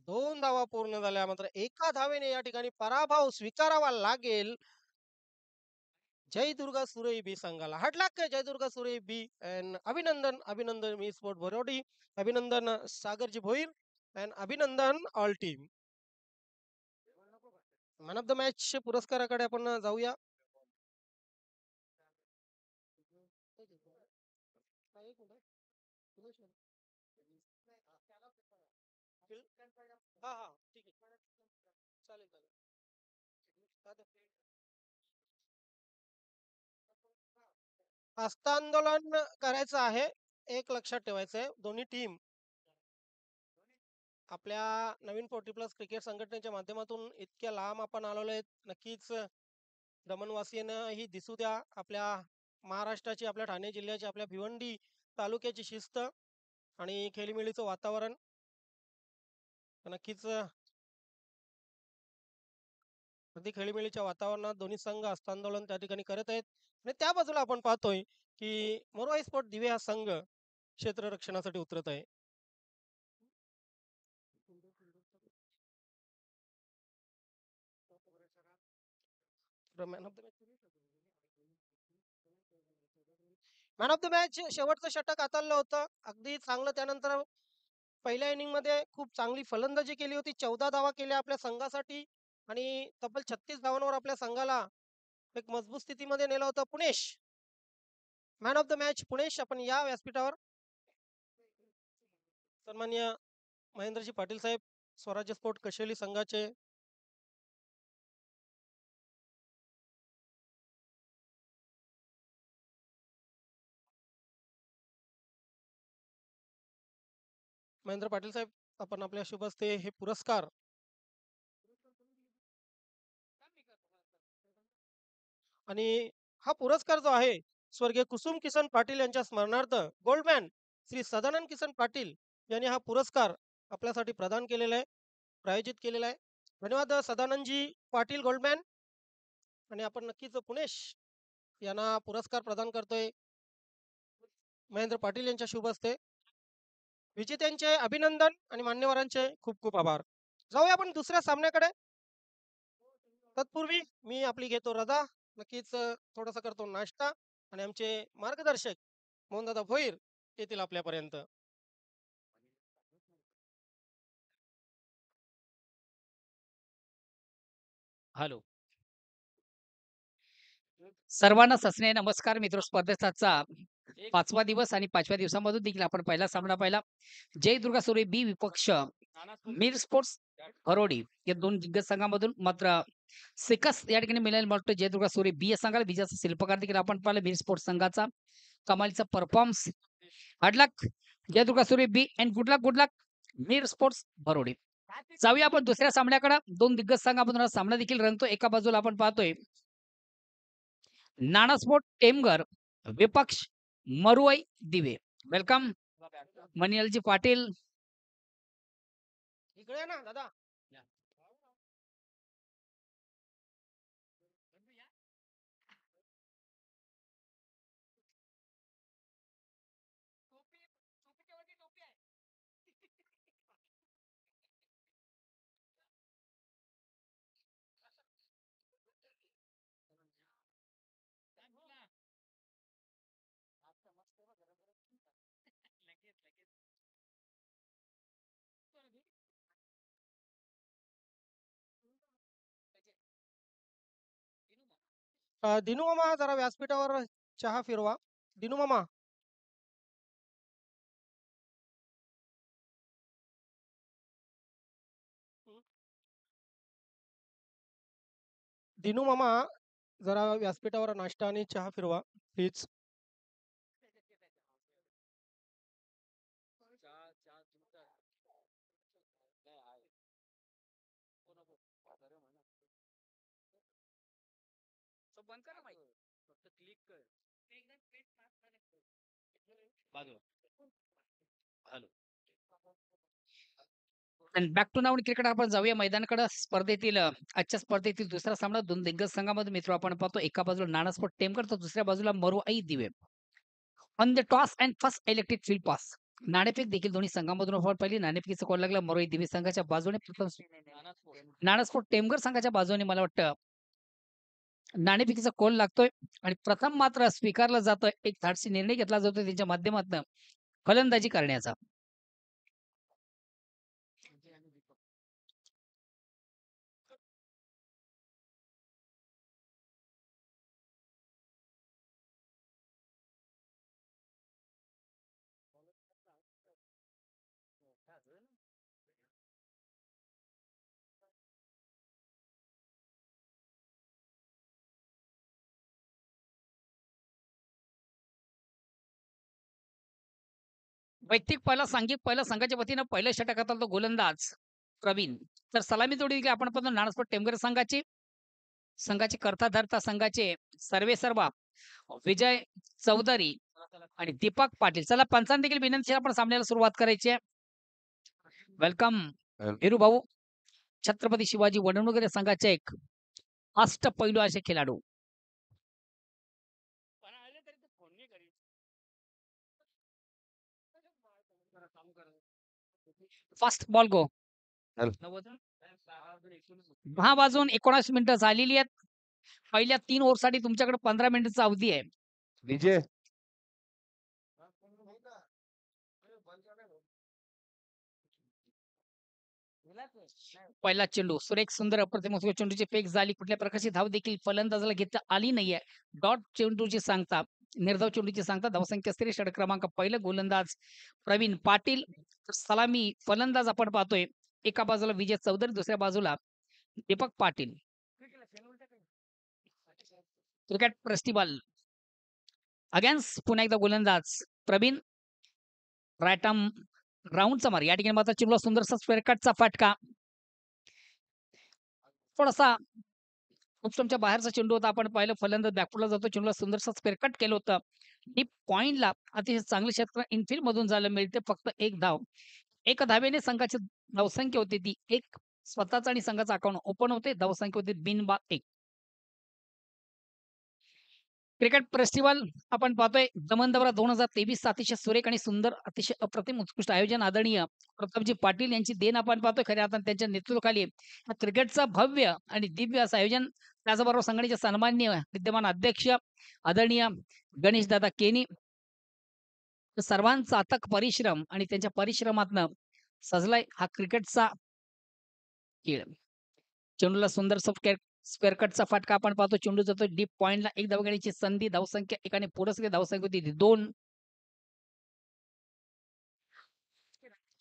2 धावा पूर्ण झाल्या. मात्र एका धावेने या ठिकाणी पराभव स्वीकारावा लागेल जय दुर्गा सुरई बी संघाला. Hard luck Jai Durga Surai B. And अभिनंदन अभिनंदन मी स्पोर्ट भरोडी. अभिनंदन सागरजी भोईर. अँड अभिनंदन all team. Man of the match पुरस्काराकडे आपण जाऊया. हा हा, ठीक आहे, चालेल चालेल. हस्तांदोलन करायचं आहे. एक लक्षात ठेवायचं आहे, दोन्ही टीम आपल्या नवीन 40+ क्रिकेट संघटनेच्या माध्यमातून इतक्या लांब आपण आलेलो आहेत. नक्कीच दमनवासियांना ही दिसू द्या आपल्या महाराष्ट्राची, आपल्या ठाणे जिल्ह्याची, आपल्या भिवंडी तालुक्याची शिस्त आणि खेळीमेळीचं वातावरण. नक्कीच अगदी खेळीमेळीच्या वातावरणात दोन्ही संघ हस्तांदोलन त्या ठिकाणी करत आहेत आणि त्या बाजूला आपण पाहतोय की मोरवाई स्पोर्ट दिवे हा संघ क्षेत्ररक्षणासाठी उतरत आहे. Man of the man of the match शेवटचं षटक हाताळलं होतं अगदी चांगलं. त्यानंतर पहिल्या इनिंग मध्ये खूप चांगली फलंदाजी केली होती. 14 धावा केल्या आपल्या संघासाठी आणि तब्बल 36 धावांवर आपल्या संघाला एक मजबूत स्थितीमध्ये नेलं होतं. Purnesh man of the match. Purnesh आपण या व्यासपीठावर. सन्मान्य महेंद्रजी पाटील साहेब, स्वराज्य स्पोर्ट कशेली संघाचे. महेंद्र पाटील साहेब, आपण आपल्या शुभ हस्ते हे पुरस्कार आणि हा पुरस्कार जो आहे स्वर्गीय कुसुम किसन पाटील यांच्या स्मरणार्थ गोल्डमॅन श्री सदानंद किसन पाटील यांनी हा पुरस्कार आपल्यासाठी प्रदान केलेला आहे, प्रायोजित केलेला आहे. धन्यवाद सदानंदजी पाटील गोल्डमॅन. आणि आपण नक्कीच पुणेश यांना पुरस्कार प्रदान करतोय महेंद्र पाटील यांच्या शुभ हस्ते. विजेत्यांचे अभिनंदन आणि मान्यवरांचे खूप खूप आभार. जाऊया आपण दुसऱ्या सामन्याकडे. तत्पूर्वी मी आपली घेतो रजा. नक्कीच थोडासा करतो नाश्ता आणि आमचे मार्गदर्शक मोहनदादा भोईर येतील आपल्यापर्यंत. हॅलो सर्वांना सस्ने नमस्कार मित्र. स्पर्धेचा 5वा दिवस आणि 5व्या दिवसामधून देखील आपण पहिला सामना पाहिला. जय दुर्गा सोरे बी विपक्ष मीर स्पोर्ट्स हरोडी या दोन दिग्गज संघामधून मात्र सिकस या ठिकाणी मिळालेला वाटतं जय दुर्गा सोरे बी या संघाला. विजयाचा शिल्पकार देखील आपण पाहिला मीर स्पोर्ट्स संघाचा. कमालीचा performance. Hard luck Jai Durga Sore B and good luck Mir sports Bharodi. जाऊया आपण दुसऱ्या सामन्याकडे. दोन दिग्गज संघामधून हा सामना देखील रंगतो. एका बाजूला आपण पाहतोय नानास्पोर्ट टेमघर विपक्ष मरुई दिवे. वेलकम मनिलालजी पाटील. इकडे ना दादा. दिनू मामा जरा व्यासपीठावर चहा फिरवा. दिनू मामा. दिनू मामा जरा व्यासपीठावर नाश्ता आणि चहा फिरवा please. Back to now on cricket. आपण जाऊया मैदानाकडे. स्पर्धेतील आजच्या स्पर्धेतील दुसरा सामना दोन दिग्गज संघामध्ये मित्र आपण पाहतो. एका बाजूला नानास्पोर्ट टेमघर तर दुसऱ्या बाजूला मरुई दिवे. On the toss and first electric field pass. नाणेफेक देखील दोन्ही संघामधून फॉल पहिली. नाणेफेकीचा कॉल लागला मरुई दिवे संघाच्या बाजूने. नानास्पोर्ट टेमघर संघाच्या बाजूने मला वाटतं नाणेफेकीचा कॉल लागतोय आणि प्रथम मात्र स्वीकारला जातोय. एक धाडसी निर्णय घेतला जातोय त्यांच्या माध्यमातून फलंदाजी करण्याचा. वैयक्तिक पहिला संघाच्या वतीनं पहिल्या षटकातला तो गोलंदाज प्रवीण. तर सलामी जोडी आपण पाहतो नानास्पोर्ट टेमघर संघाचे करता धरता संघाचे सर्वेसर्वा विजय चौधरी आणि दीपक पाटील. चला पंचांनी देखील विनंती आपण सामन्याला सुरुवात करायची आहे. वेलकम हिरू भाऊ. छत्रपती शिवाजी वडणुकर संघाचे एक अष्टपैलू असे खेळाडू. फास्ट बॉल गो. 10 वाजून 19 मिनिटं झालेली आहेत. पहिल्या 3 ओव्हरसाठी तुमच्याकडे 15 मिनिटाचा अवधी आहे. विजय पहिला चेंडू सुरेख सुंदर अप्रतिम चेंडूची फेक झाली. कुठल्या प्रकारची धाव देखील फलंदाजाला घेता आली नाहीये. डॉट चेंडूची सांगता निर्धाव चेंडूची सांगता. धावसंख्या स्थिर. षटक क्रमांक पहिला गोलंदाज प्रवीण पाटील तर सलामी फलंदाज आपण पाहतोय. एका बाजूला विजय चौधरी, दुसऱ्या बाजूला Deepak Patil. Cricket festival against पुन्हा एकदा गोलंदाज प्रवीण रायटम राऊंडचा मार. या ठिकाणी मात्र चिमला सुंदरसा स्क्वेअर कटचा फटका. थोडासा उपस्टंपच्या बाहेरचा चेंडू होता. आपण पाहिलं फलंदाज बॅकफुटला जातो. चेंडूला सुंदरसा स्क्वेअर कट केलं होतं. डीप पॉइंटला अतिशय चांगले षटकार इनफिल्ड मधून झालं. मिळते फक्त एक धाव. एका धावेने संघाची धावसंख्या होती ती एक स्वतःचा आणि संघाचा अकाउंट ओपन होते. धावसंख्या होती बिनबाद 1. क्रिकेट फेस्टिवल आपण पाहतोय दमनदवरा 2023 अतिशय सुरेख आणि सुंदर अतिशय अप्रतिम उत्कृष्ट आयोजन आदरणीय प्रतापजी पाटील यांची देण आपण पाहतोय. खऱ्या अर्थाने त्यांच्या नेतृत्वाखाली या क्रिकेटचं भव्य आणि दिव्य असं आयोजन. त्याचबरोबर संघटनेचे सन्माननीय विद्यमान अध्यक्ष आदरणीय गणेश दादा केनी सर्वांचा अथक परिश्रम आणि त्यांच्या परिश्रमातनं सजलाय हा क्रिकेटचा खेळ. चेंडूला सुंदर स्क्वेअर कटचा फटका आपण पाहतो. चेंडू जातो डीप पॉइंटला. एक धाव घेण्याची संधी. धावसंख्या एकाने पुरस्कृत धावसंख्या होती 2.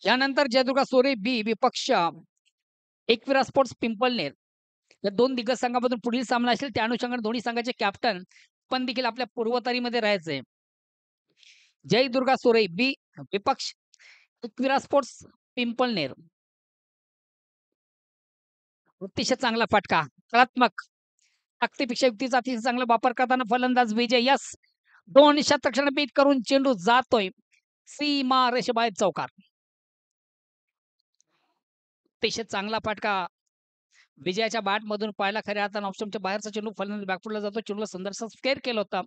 यानंतर जयदुर्गा सोरे बी विपक्ष एकविरा स्पोर्ट्स पिंपलनेर या 2 दिग्गज संघामधून पुढील सामना असेल. त्या अनुषंगाने दोन्ही संघाचे कॅप्टन पण देखील आपल्या पूर्वतरीमध्ये राहायचंय. जय दुर्गा सोरे बी विपक्ष एकविरा स्पोर्ट्स पिंपलनेर. अतिशय चांगला फटका. कलात्मक ताकदीपेक्षा युक्तीचा अतिशय चांगला वापर करताना फलंदाज विजय यस 2 शतक्षण बीट करून चेंडू जातोय सीमा रेषेबाहेर चौकार. अतिशय चांगला फटका विजयाच्या बॅट मधून पाहिला. खऱ्या अर्थानं ऑप्शनच्या बाहेरचा चेंडू फलंदाज बॅकफुटला जातो. चेंडूला सुंदरसा स्क्वेअर केलं होतं.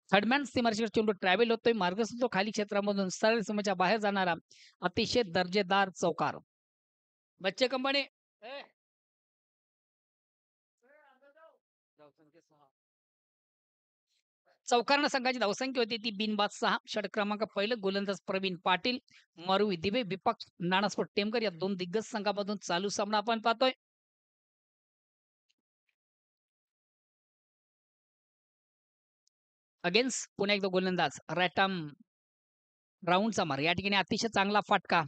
थर्डमॅन सीमारेषेवर चेंडू ट्रॅव्हल होतोय. मार्गस्थ खाली क्षेत्रामधून सरळ सीमेच्या बाहेर जाणारा अतिशय दर्जेदार चौकार. बच्चे कंपनी चौकारनं संघाची धावसंख्या होती ती बिनबाद 6. षटक क्रमांक पहिलं गोलंदाज प्रवीण पाटील, मरुई दिवे विपक्ष नानास्पोर्ट टेमकर या 2 दिग्गज संघामधून चालू सामना आपण पाहतोय. अगेन्स्ट पुन्हा एकदा गोलंदाज रॅटम राऊंडचा मार. या ठिकाणी अतिशय चांगला फटका.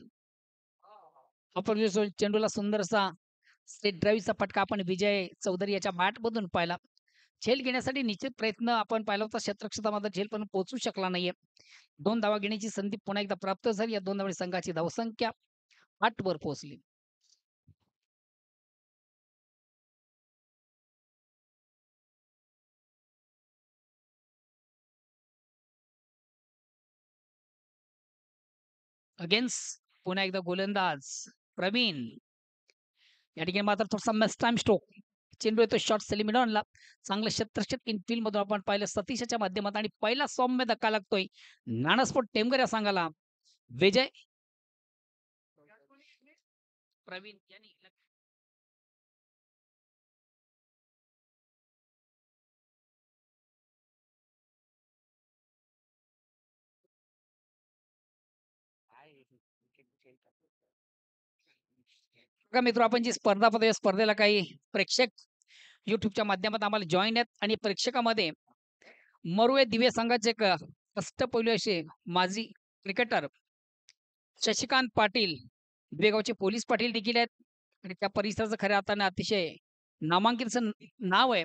आपण चेंडूला सुंदरसा स्ट्रेट ड्राईव्हचा फटका आपण विजय चौधरी याच्या बॅट मधून पाहिला. झेल घेण्यासाठी निश्चित प्रयत्न आपण पाहिला होता. क्षेत्ररक्षकामध्ये झेल पण पोहोचू शकला नाहीये. 2 धावा घेण्याची संधी पुन्हा एकदा प्राप्त झाली. या 2 धावांनी संघाची धावसंख्या 8 वर पोहोचली. अगेन्स्ट पुन्हा एकदा गोलंदाज प्रवीण. या ठिकाणी मात्र थोडासा मिसटाइम स्ट्रोक. चेंडू येतो शॉर्ट सेलिमिडॉनला. चांगलं क्षेत्ररक्षक इनफिल्ड मधून आपण पाहिलं सतीशच्या माध्यमात आणि पहिला सौम्य धक्का लागतोय नानास्पोर्ट टेमगर या संघाला. विजय प्रवीण यांनी बघा मित्र आपण जी स्पर्धा पाहतो या स्पर्धेला काही प्रेक्षक युट्यूबच्या माध्यमात आम्हाला जॉईन आहेत आणि प्रेक्षकामध्ये मरुए दिवे संघाचे एक अष्टपैलू असे माजी क्रिकेटर शशिकांत पाटील बेगावचे पोलीस पाटील देखील आहेत आणि त्या परिसराचं खऱ्या अर्थानं अतिशय नामांकित नाव आहे.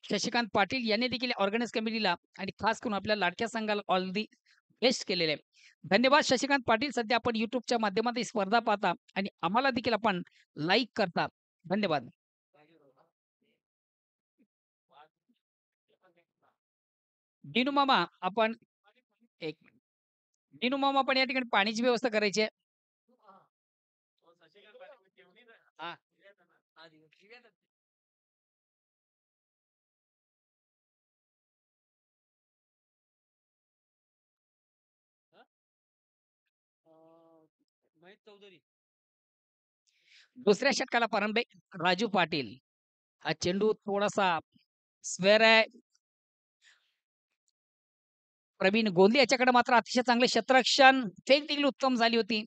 शशिकांत पाटील यांनी देखील ऑर्गनाइज कमिटीला आणि खास करून आपल्या लाडक्या संघाला ऑल दी बेस्ट केलेले आहे. धन्यवाद शशिकांत पाटील. सध्या आपण युट्यूबच्या माध्यमातून ही स्पर्धा पाहता आणि आम्हाला देखील आपण लाईक करता. धन्यवाद. दिनू मामा आपण एक दिनू मामा आपण या ठिकाणी पाण्याची व्यवस्था करायची आहे. हा. दुसऱ्या षटकाला प्रारंभ राजू पाटील. हा चेंडू थोडासा स्क्वेअर आहे. प्रवीण गोंदे याच्याकडे मात्र अतिशय चांगले क्षेत्ररक्षण. फेक देखील उत्तम झाली होती.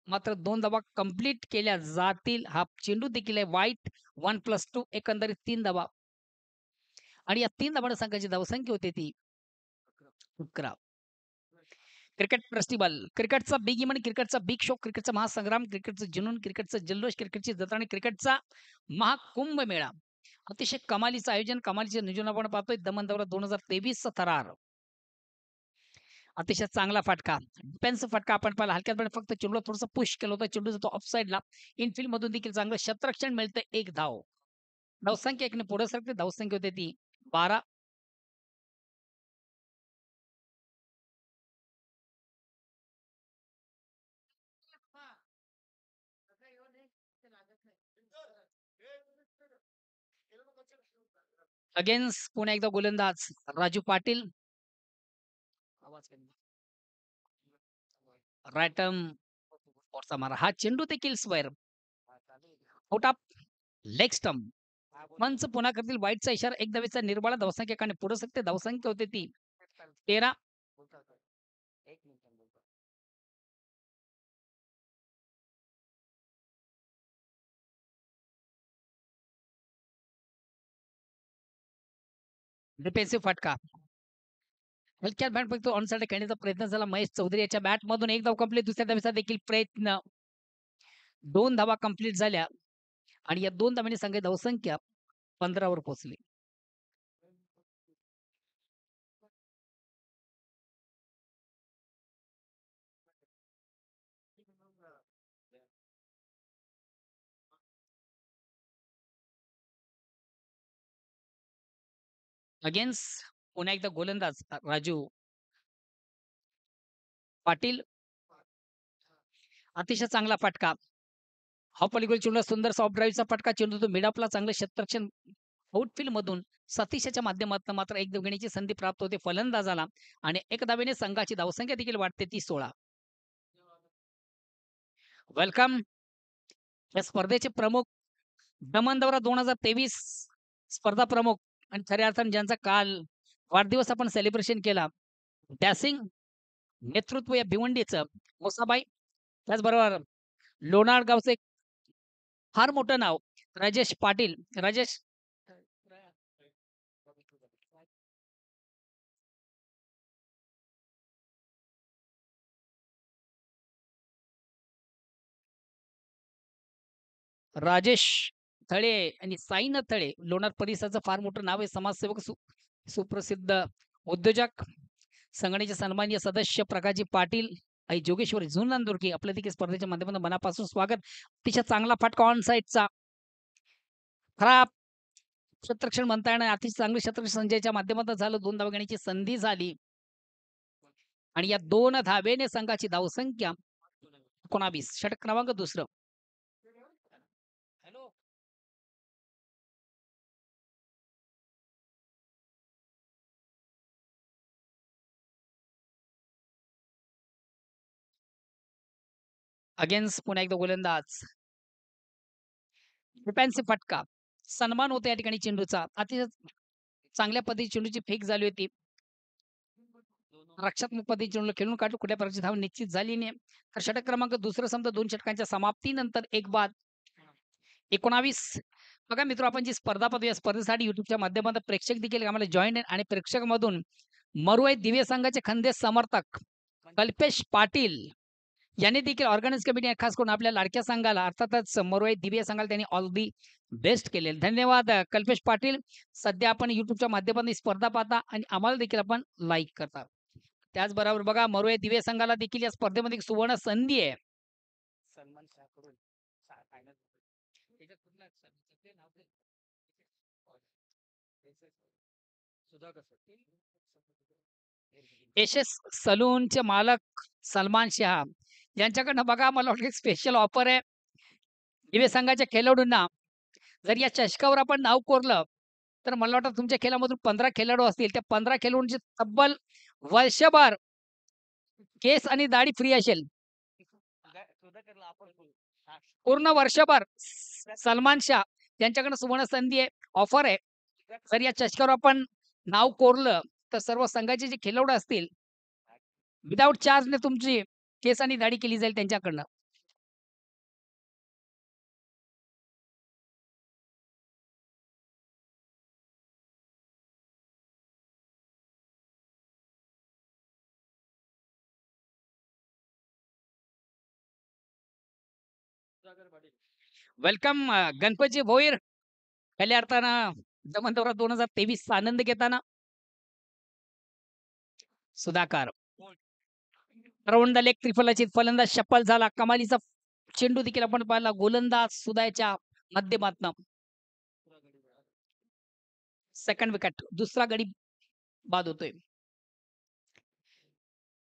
मात्र 2 धावा कंप्लीट केल्या जातील. हा चेंडू देखील आहे वाईट. 1+2 एकंदरीत 3 धावा आणि या 3 धावांना संघाची धावसंख्या होती ती 11. क्रिकेट फेस्टिवल, क्रिकेटचा बिग इव्हेंट, क्रिकेटचा बिग शो, क्रिकेटचा महासंग्राम, क्रिकेटचं जुनून, क्रिकेटचं जल्लोष, क्रिकेटची जत्रा आणि क्रिकेटचा महाकुंभ मेळा. अतिशय कमालीचं आयोजन, कमालीचे नियोजन आपण पाहतोय. दमन दौरा 2023चा थरार. अतिशय चांगला फटका. डिफेन्सिव्ह फटका आपण पाहिला. हलक्यात फक्त चेंडूला थोडंसं पुश केलं होतं. चेंडू जातो ऑफ साइडला. इनफील्ड मधून देखील चांगलं क्षेत्ररक्षण मिळतं. 1 धाव. धावसंख्या 1 ने पुढे सरकते. धावसंख्या होते ती 12. अगेन्स्ट पुन्हा एकदा गोलंदाज राजू पाटील. राईट वरचा मारा. हा चेंडू देखील square. Out of leg stump. पंच पुन्हा करतील वाईटचा इशारा. एक धावेचा निर्बाळा. धावसंख्या एकाने पुढे सरकते. धावसंख्या होते ती 13. डिफेन्सिव्ह फटका. हलक्यात बॅट फक्त ऑन साइड खेळण्याचा प्रयत्न झाला. महेश चौधरी याच्या बॅट मधून एक धाव कंप्लीट. दुसऱ्या धावेचा देखील प्रयत्न. 2 धावा कंप्लीट झाल्या आणि या 2 धावांनी संघ धावसंख्या 15 वर पोहोचली. अगेन्स्ट पुन्हा एकदा गोलंदाज राजू पाटील. अतिशय चांगला फटका. हा पलीकडे चेंडूला सुंदर सॉफ्ट ड्राईव्हचा फटका. चेंडू तो मिडापला. चांगलं क्षेत्ररक्षण आउटफील्ड मधून सतीशच्या माध्यमातून मात्र एक धाव घेण्याची संधी प्राप्त होते फलंदाजाला आणि एक धावेने संघाची धावसंख्या देखील वाढते ती 16. वेलकम या स्पर्धेचे प्रमुख दमन दौरा 2023 स्पर्धा प्रमुख आणि खऱ्या अर्थाने ज्यांचा काल वाढदिवस आपण सेलिब्रेशन केला. डॅसिंग नेतृत्व या भिवंडीचं मुसाबाई. त्याचबरोबर लोणार गावचे फार मोठं नाव राजेश पाटील. राजेश राजेश थळे आणि साईनाथ थळे. लोणार परिसराचं फार मोठं नाव आहे. समाजसेवक, सुप्रसिद्ध उद्योजक, संघटनेचे सन्माननीय सदस्य प्रकाशजी पाटील आणि जोगेश्वरी झुंजांदुर्गी आपल्या देखील स्पर्धेच्या माध्यमातून मनापासून स्वागत. अतिशय चांगला फटका ऑन साईडचा. खराब क्षेत्ररक्षण म्हणता येणार. अतिशय चांगले क्षेत्ररक्षण संजयच्या माध्यमातून झालं. 2 धावा घेण्याची संधी झाली आणि या 2 धावेने संघाची धावसंख्या 19. षटक क्रमांक दुसरं. अगेन्स्ट पुन्हा एकदा गोलंदाज. डिफेन्सिव्ह फटका. सन्मान होता या ठिकाणी चेंडूचा. अतिशय चांगल्या पद्धतीने चेंडूची फेक झाली होती. रक्षात्मक पद्धतीने चेंडूला खेळून काढलं. कुठल्या प्रकारची धाव निश्चित झाली नाही. तर षटक क्रमांक दुसरं समजा 2 षटकांच्या समाप्तीनंतर एक बाद 19. बघा मित्र, आपण जी स्पर्धा पाहतो या स्पर्धेसाठी युट्यूबच्या माध्यमातून प्रेक्षक देखील आम्हाला जॉईन आहे आणि प्रेक्षकांमधून मरुआई दिवे संघाचे खंदे समर्थक कल्पेश पाटील यांनी देखील ऑर्गनाइज कमिटी खास करून आपल्या लाडक्या संघाला अर्थातच मरुआई दिवे संघाला त्यांनी ऑल दी बेस्ट केले. धन्यवाद कल्पेश पाटील. सध्या आपण युट्यूबच्या माध्यमातून ही स्पर्धा पाहता आणि आम्हाला देखील आपण लाईक करता. त्याचबरोबर बघा मरुआई दिवे संघाला देखील या स्पर्धेमध्ये एक सुवर्ण संधी आहे. एस सलूनचे मालक सलमान शहा यांच्याकडनं बघा मला वाटतं स्पेशल ऑफर आहे. दिवे संघाच्या खेळाडूंना जर या चषकावर आपण नाव कोरलं तर मला वाटतं तुमच्या खेळामधून 15 खेळाडू असतील. त्या 15 खेळाडूंची तब्बल वर्षभर केस आणि दाढी फ्री असेल. पूर्ण वर्षभर सलमान शाह यांच्याकडनं सुवर्ण संधी आहे, ऑफर आहे. जर या चषकावर आपण नाव कोरलं तर सर्व संघाचे जे खेळाडू असतील विदाऊट चार्जने तुमची केस आणि दाढी केली जाईल त्यांच्याकडनं. वेलकम गणपतजी भोईर. खऱ्या अर्थानं जमंतवरा 2023 चा आनंद घेताना सुधाकर राऊंड लेग त्रिफलाची फलंदाज शप्पल झाला. कमालीचा चेंडू देखील आपण पाहिला. गोलंदाज सुदायच्या माध्यमातून सेकंड विकेट, दुसरा गडी बाद होतोय.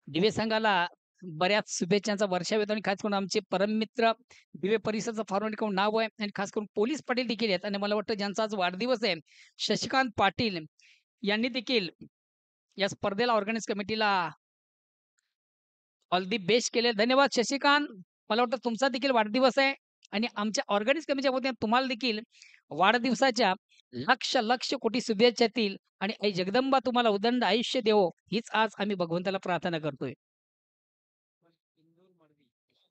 दिवे संघाला बऱ्याच शुभेच्छांचा वर्षाव येतो आणि खास करून आमचे परममित्र दिवे परिसरचं फॉर्मॅट करून नाव आहे आणि खास करून पोलीस पाटील देखील आहेत आणि मला वाटतं ज्यांचा आज वाढदिवस आहे शशिकांत पाटील यांनी देखील या स्पर्धेला ऑर्गनाइज कमिटीला ऑल दी बेस्ट केले. धन्यवाद शशिकांत. मला वाटतं तुमचा देखील वाढदिवस आहे आणि आमच्या ऑर्गनाइज कमिटीच्या वतीने तुम्हाला देखील वाढदिवसाच्या लक्ष लक्ष कोटी शुभेच्छा येतील आणि आई जगदंबा तुम्हाला उदंड आयुष्य देवो हीच आज आम्ही भगवंताला प्रार्थना करतोय.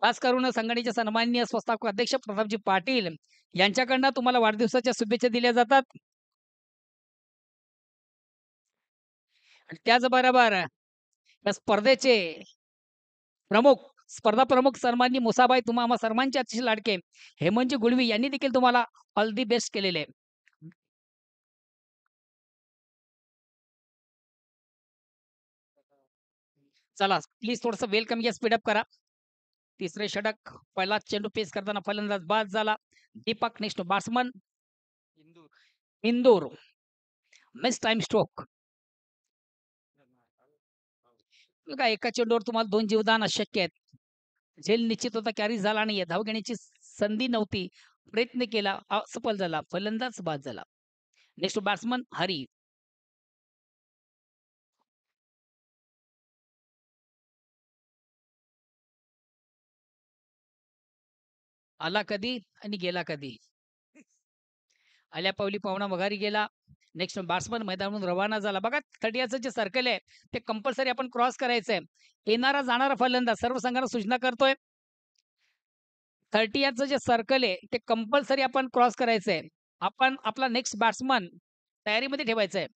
खास करून संघटनेचे सन्माननीय संस्थापक अध्यक्ष प्रतापजी पाटील यांच्याकडनं तुम्हाला वाढदिवसाच्या शुभेच्छा दिल्या जातात. आणि त्याचबरोबर या स्पर्धेचे प्रमुख स्पर्धा प्रमुख सन्माननीय मुसाबाई तुम्हा आम्हा सर्वांचे अतिशय लाडके हेमंतजी गुळवी यांनी देखील तुम्हाला ऑल दी बेस्ट केलेले आहे. चला प्लीज थोडस वेलकम या स्पीडअप करा. तिसरे षटक पहिला चेंडू पेस करताना फलंदाज बाद झाला. Deepak next batsman Indore miss time stroke. बघा एका चेंडूवर तुम्हाला 2 जीवदान अशक्य आहेत. झेल निश्चित होता कॅरी झाला नाहीये. धाव घेण्याची संधी नव्हती. प्रयत्न केला असफल झाला. फलंदाज बाद झाला. Next batsman Hari. आला कधी आणि गेला कधी. आल्या पावली पाहुणा वघारी गेला. नेक्स्ट बॅट्समन मैदानावरून रवाना झाला. बघा 30चं जे सर्कल आहे ते कंपल्सरी आपण क्रॉस करायचंय. येणारा जाणारा फलंदाज सर्व संघांना सूचना करतोय. 30चं जे सर्कल आहे ते कंपल्सरी आपण क्रॉस करायचंय. आपण आपला नेक्स्ट बॅट्समन तयारीमध्ये ठेवायचा आहे.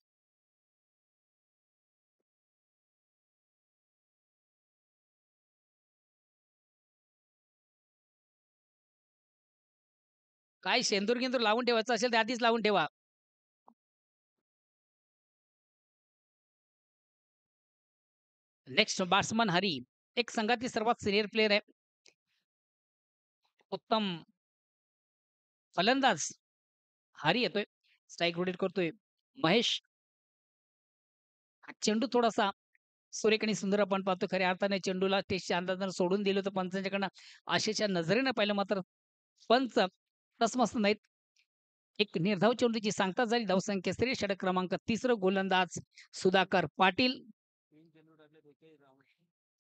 काय शेंदूर गिंदूर लावून ठेवायचं असेल तर आधीच लावून ठेवा. नेक्स्ट बॅट्समन हरी एक संघातील सर्वात सिनियर प्लेयर आहे. उत्तम फलंदाज हरी येतोय. स्ट्राईक रोटेट करतोय महेश. चेंडू थोडासा सुरेख आणि सुंदर आपण पाहतो. खऱ्या अर्थाने चेंडूला टेस्टच्या अंदाजानं सोडून दिलं होतं पंचांच्याकडनं आशेच्या नजरेनं पाहिलं मात्र पंच तसमस्त नाहीत. एक निर्धाव चेंडूची सांगता झाली. धावसंख्या स्त्री षटक क्रमांक तिसरं गोलंदाज सुधाकर पाटील.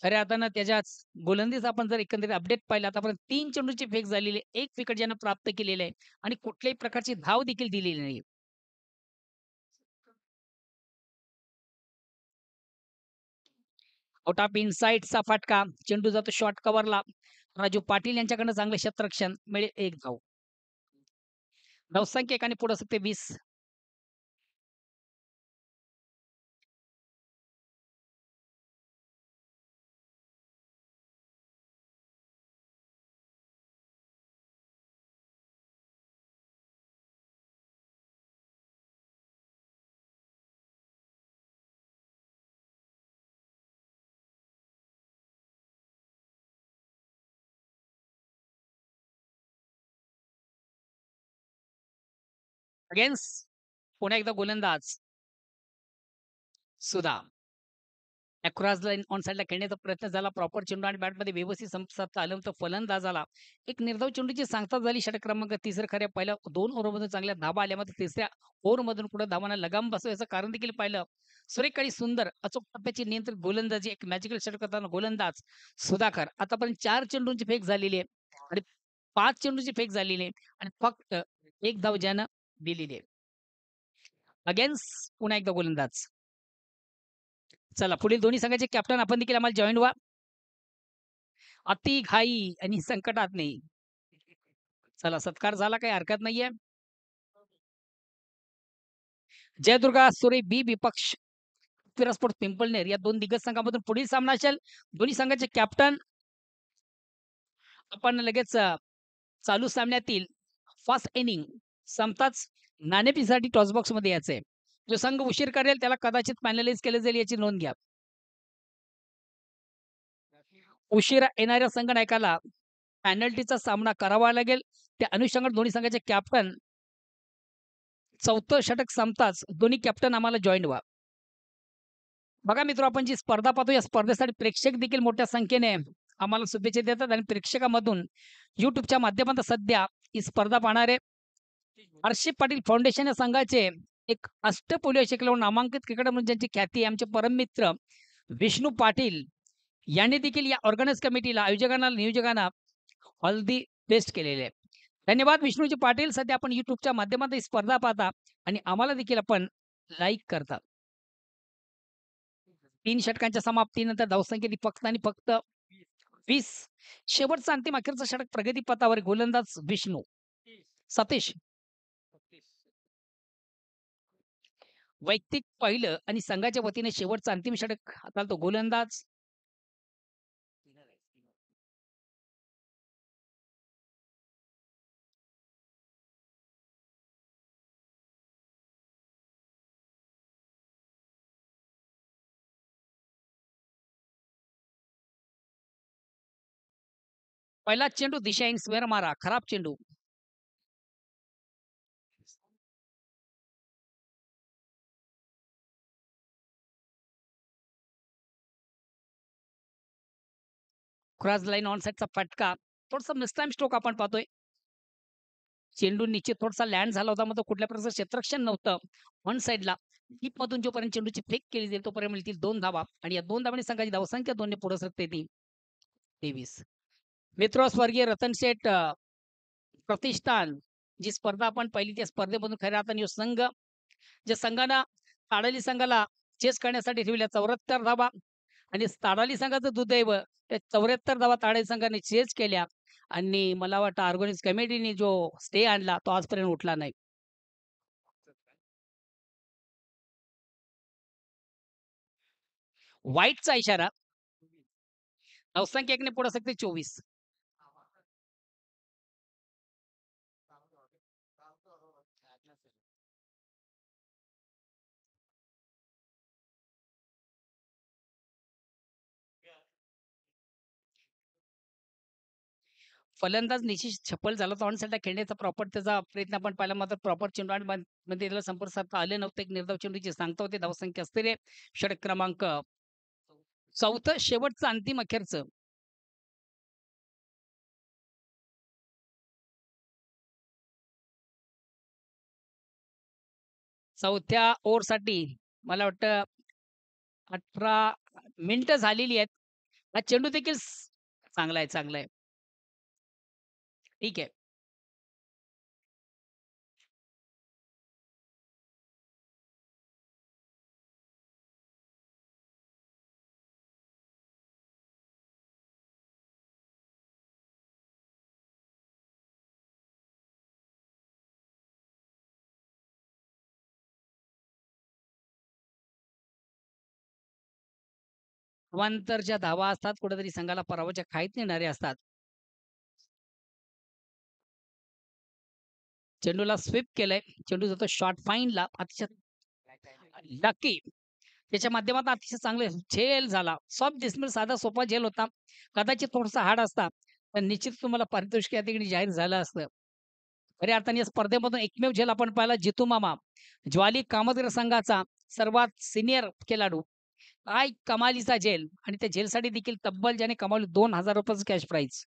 खऱ्या अर्थानं त्याच्याच गोलंदाज आपण जर एकंदरीत अपडेट पाहिलं आतापर्यंत 3 चेंडूची फेक झालेली आहे. 1 विकेट ज्यानं प्राप्त केलेलं आहे आणि कुठल्याही प्रकारची धाव देखील दिलेली नाही. आउट ऑफ इनसाइडचा फटका. चेंडू जातो शॉर्ट कव्हरला. राजू पाटील यांच्याकडनं चांगलं क्षेत्ररक्षण मिळेल 1 धाव. धावसंख्या एकाने पुढे 27. अगेन्स्ट पुन्हा एकदा गोलंदाज सुधा. अक्रॉस लाईन ऑन साईडला खेळण्याचा प्रयत्न झाला. प्रॉपर चेंडू आणि बॅटमध्ये व्यवस्थित संपर्क आलं तर फलंदाजाला एक निर्धाव चेंडूची सांगता झाली. षटक क्रमांक तिसरं. खऱ्या पहिल्या 2 ओव्हरमधून चांगल्या धाबा आल्या मात्र तिसऱ्या ओव्हरमधून पुढे धावांना लगाम बसवायचं कारण देखील पाहिलं. सुरेख आणि सुंदर अचूक टप्प्याची नियंत्रित गोलंदाजी एक मॅजिकल षटक करताना गोलंदाज सुधाकर. आतापर्यंत 4 चेंडूंची फेक झालेली आहे आणि 5 चेंडूची फेक झालेली आहे आणि फक्त 1 धाव ज्यानं दिलेली आहे. अगेन्स्ट पुन्हा एकदा गोलंदाज. चला पुढील दोन्ही संघाचे कॅप्टन आपण देखील आम्हाला जॉईन व्हा. अति घाई आणि संकटात नाही. चला सत्कार झाला काही हरकत नाहीये. जयदुर्गा सुरे बी विपक्ष स्पोर्ट पिंपळनेर या 2 दिग्गज संघामधून पुढील सामना असेल. दोन्ही संघाचे कॅप्टन आपण लगेच चालू सामन्यातील फर्स्ट इनिंग संपताच नाणेफेकीसाठी टॉस बॉक्समध्ये यायचंय. जो संघ उशीर करेल त्याला कदाचित पॅनलाइज केलं जाईल याची नोंद घ्या. उशिरा येणाऱ्या संघ नायकाला पेनल्टीचा सामना करावा लागेल. त्या अनुषंगाने दोन्ही संघाचे कॅप्टन चौथं षटक संपताच दोन्ही कॅप्टन आम्हाला जॉईन व्हा. बघा मित्र, आपण जी स्पर्धा पाहतो या स्पर्धेसाठी प्रेक्षक देखील मोठ्या संख्येने आम्हाला शुभेच्छा देतात आणि प्रेक्षकामधून YouTubeच्या माध्यमातून सध्या ही स्पर्धा पाहणारे हर्षित पाटील फाउंडेशन या संघाचे एक अष्टपैलू शिकलो नामांकित क्रिकेटर म्हणून ज्यांची ख्याती आहे, आमचे परममित्र विष्णू पाटील यांनी देखील या ऑर्गनाइज कमिटीला, आयोजकांना, नियोजकांना ऑल दी बेस्ट केलेले आहे. धन्यवाद विष्णूजी पाटील. सध्या आपण YouTubeच्या माध्यमातून ही स्पर्धा पाहता आणि आम्हाला देखील आपण लाईक करता. 3 षटकांच्या समाप्तीनंतर धावसंख्येने फक्त आणि फक्त 20. शेवटचा अंतिम अखेरचा षटक प्रगतीपथावर गोलंदाज विष्णू. सतीश वैयक्तिक पहिलं आणि संघाच्या वतीने शेवटचा अंतिम षटक हाताळतो तो गोलंदाज पहिला चेंडू दिशाहीन स्क्वेअर मारा, खराब चेंडू. क्रॉस लाईन ऑन साइडचा फटका. थोडासा मिसटाइम स्ट्रोक आपण पाहतोय. चेंडू निश्चित थोडासा लँड झाला होता, मग तो कुठल्या प्रकारचं क्षेत्ररक्षण नव्हतं. ऑन साइडला मधून जोपर्यंत चेंडूची फेक केली जाईल तोपर्यंत मिळतील 2 धावा आणि या 2 धावांनी संघाची धावसंख्या 2 ने पुढे सरकते ती 23. मित्र स्वर्गीय रतन शेठ प्रतिष्ठान जी स्पर्धा आपण पाहिली त्या स्पर्धेमधून खऱ्या अर्थाने ह्यो संघ ज्या संघानं ताडाली संघाला चेस करण्यासाठी ठेवल्या 74 धावा आणि ताडाली संघाचं दुर्दैव त्या 74 धावा ताडाली संघाने चेस केल्या आणि मला वाटतं ऑर्गनाइज कमिटीने जो स्टे आणला तो आजपर्यंत उठला नाही. वाईटचा इशारा. धावसंख्या 1 ने पुढे सरकते 24. फलंदाज निश्चित चपल झाला तर ऑन साइडला खेळण्याचा प्रॉपर त्याचा प्रयत्न आपण पाहिला, मात्र प्रॉपर चेंडू आणि मध्ये त्याला संपर्क साधता आले नव्हते. एक निर्धाव चेंडूची सांगता होते. धावसंख्या असते षटक क्रमांक 4 शेवटचं अंतिम अखेरचं. चौथ्या ओव्हरसाठी मला वाटतं 18 मिनिटं झालेली आहेत. हा चेंडू देखील चांगला आहे, चांगला आहे. ठीक आहे. अवांतरच्या धावा असतात, कुठेतरी संघाला पराभवाच्या खाईत नेणारे असतात. चेंडूला स्वीप केलंय. चेंडू जातो शॉर्ट फाईनला. अतिशय लकी त्याच्या माध्यमातून अतिशय चांगले झेल झाला. सॉफ्ट डिस्मिस साधा सोपा झेल होता. कदाचित थोडासा हार्ड असता तर निश्चित तुम्हाला पारितोषिक या ठिकाणी जाहीर झालं असतं. खऱ्या अर्थाने या स्पर्धेमधून एकमेव झेल आपण पाहिला जितू मामा ज्वाली कामतगर संघाचा सर्वात सिनियर खेळाडू. काय कमालीचा झेल आणि त्या झेलसाठी देखील तब्बल ज्याने कमावले ₹2000 कॅश प्राइज.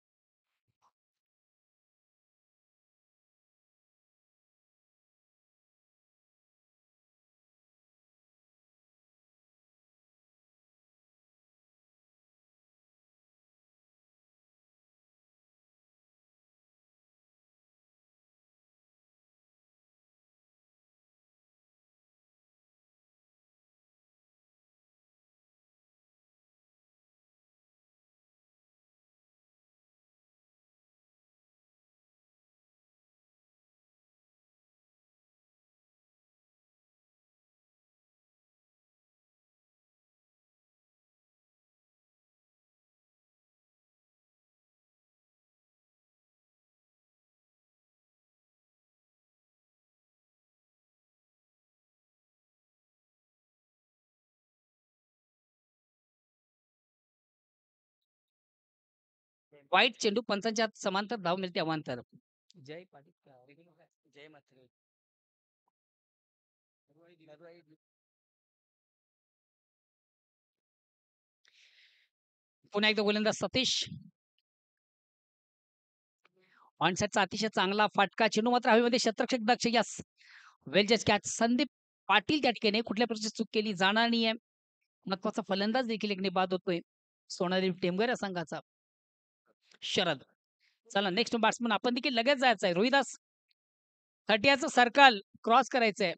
वाईट चेंडू पंचांच्या हात समांतर धाव मिळते अवांतर. जय पाटील जय मात्र पुन्हा एकदा गोलंदाज सतीश. ऑनसेटचा अतिशय चांगला फटका, चेंडू मात्र हवेमध्ये क्षेत्ररक्षक दक्ष. यस, वेल जस्ट कॅच. संदीप पाटील त्या ठिकाणी कुठल्या प्रकारची चूक केली जाणार नाहीये. महत्वाचा फलंदाज देखील एक बाद होतोय सोनाली टेमघर या संघाचा. शरद. चला नेक्स्ट बॅट्समन आपण देखील लगेच जायचं आहे. रोहिदास 30चं सर्कल क्रॉस करायचंय.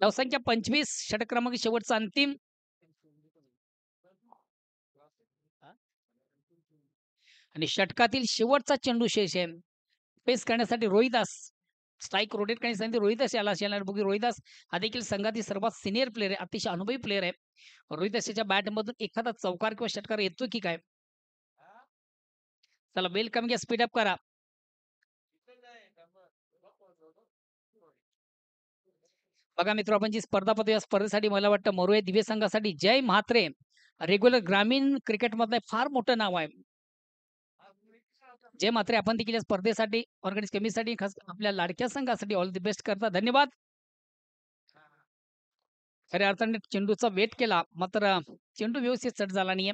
धावसंख्या 25, षटक क्रमांक शेवटचा अंतिम. आणि षटकातील शेवटचा चेंडू शेष आहे. पेस करण्यासाठी रोहिदास. स्ट्राईक रोटेट करण्यासाठी रोहिदास याला असेल. बघू रोहिदास हा देखील संघातील सर्वात सिनियर प्लेअर आहे, अतिशय अनुभवी प्लेअर आहे. रोहिदासच्या बॅट मधून एखादा चौकार किंवा षटकार येतो की काय. चला बेल कमी घ्या, स्पीड अप करा. बघा मित्र, आपण जी स्पर्धा पाहतो या स्पर्धेसाठी मला वाटतं मोरवे दिवे संघासाठी जय म्हात्रे रेग्युलर ग्रामीण क्रिकेट मधलं फार मोठं नाव आहे. जय म्हात्रे आपण देखील या स्पर्धेसाठी ऑर्गनाइज कमिटीसाठी खास आपल्या लाडक्या संघासाठी ऑल द बेस्ट करता. धन्यवाद. खऱ्या अर्थाने चेंडूचा वेट केला मात्र चेंडू व्यवस्थित सेट झाला नाहीये.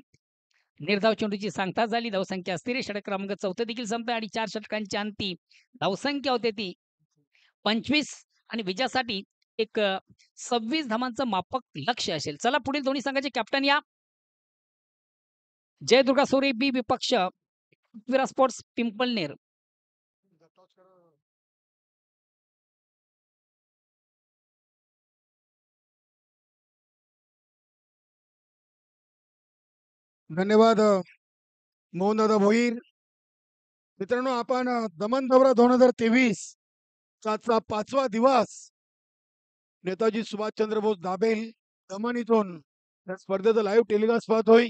निर्धाव चेंडूची सांगता झाली. धावसंख्या अस्थिर. षटक क्रमांक 4 देखील संपत आणि 4 षटकांची अंती धावसंख्या होते ती 25 आणि विजयासाठी एक 26 धावांचं मापक लक्ष्य असेल. चला पुढील दोन्ही संघाचे कॅप्टन या. जय दुर्गा सोरे बी विपक्ष पृथ्वीराज स्पोर्ट्स पिंपलनेर. धन्यवाद मोहनदादा भोईर. मित्रांनो, आपण दमन दौरा 2023 चा 5वा दिवस नेताजी सुभाषचंद्र बोस दाबेल दमन इथून या स्पर्धेचं लाईव्ह टेलिकास्ट पाहतोय.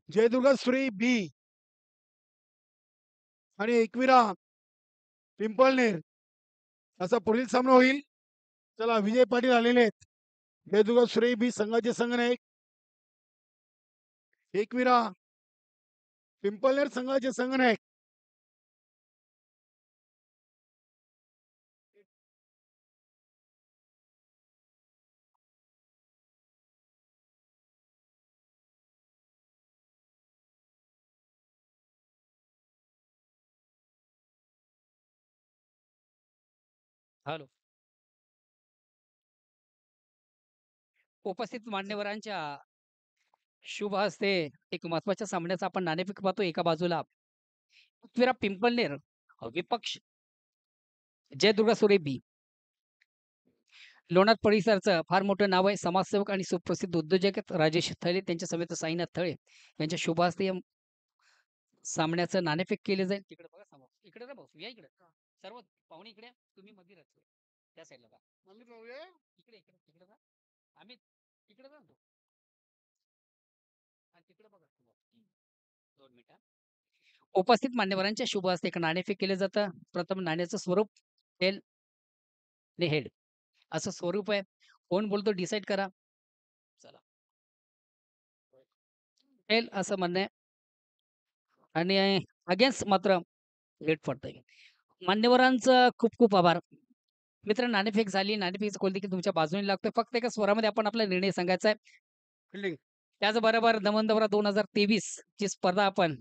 जयदुर्गा श्री बी आणि एकविरा पिंपळनेर असा पुढील सामना होईल. चला विजय पाटील आलेले आहेत. जयदुर्गा श्री बी संघाचे संघनायक, एकविरा पिंपळनेर संघाचे संघनायक. हॅलो. उपस्थित मान्यवरांच्या शुभ हस्ते एक महत्वाच्या सामन्याचा आपण नाणेफेक पाहतो. एका बाजूला पृथ्वीराज पिंपलनेर विपक्ष जयदुर्गा सोरे बी. लोणार परिसरचं फार मोठं नाव आहे. समाजसेवक आणि सुप्रसिद्ध उद्योजक राजेश थळे त्यांच्या समेत साईनाथ थळे यांच्या शुभ हस्ते या सामन्याचं नाणेफेक केले जाईल. तिकडे बघा समोर, इकडे ना भाऊ, या इकडे सर्व पाहुणे इकडे, तुम्ही मध्ये राहतो त्या साईडला का इकडे इकडे तिकडे जा. आम्ही इकडे जा तिकडे बघा. 2 मिनिटं. उपस्थित मान्यवरांच्या शुभ हस्ते एक नाणेफेक केले जातं. प्रथम नाण्याचं स्वरूप टेल ने हेड असं स्वरूप आहे. कोण बोलतो डिसाईड करा. चला टेल असं म्हणणं आहे आणि अगेन्स्ट मात्र हेड पडतंय. मान्यवरांचं खूप खूप आभार. मित्र, नाणेफेक झाली. नाणेफेकीचा कोल देखील तुमच्या बाजूने लागतोय. फक्त एका स्वरामध्ये आपण आपला निर्णय सांगायचा आहे. फिल्डिंग त्याचबरोबर दमन दौरा 2023 ची स्पर्धा आपण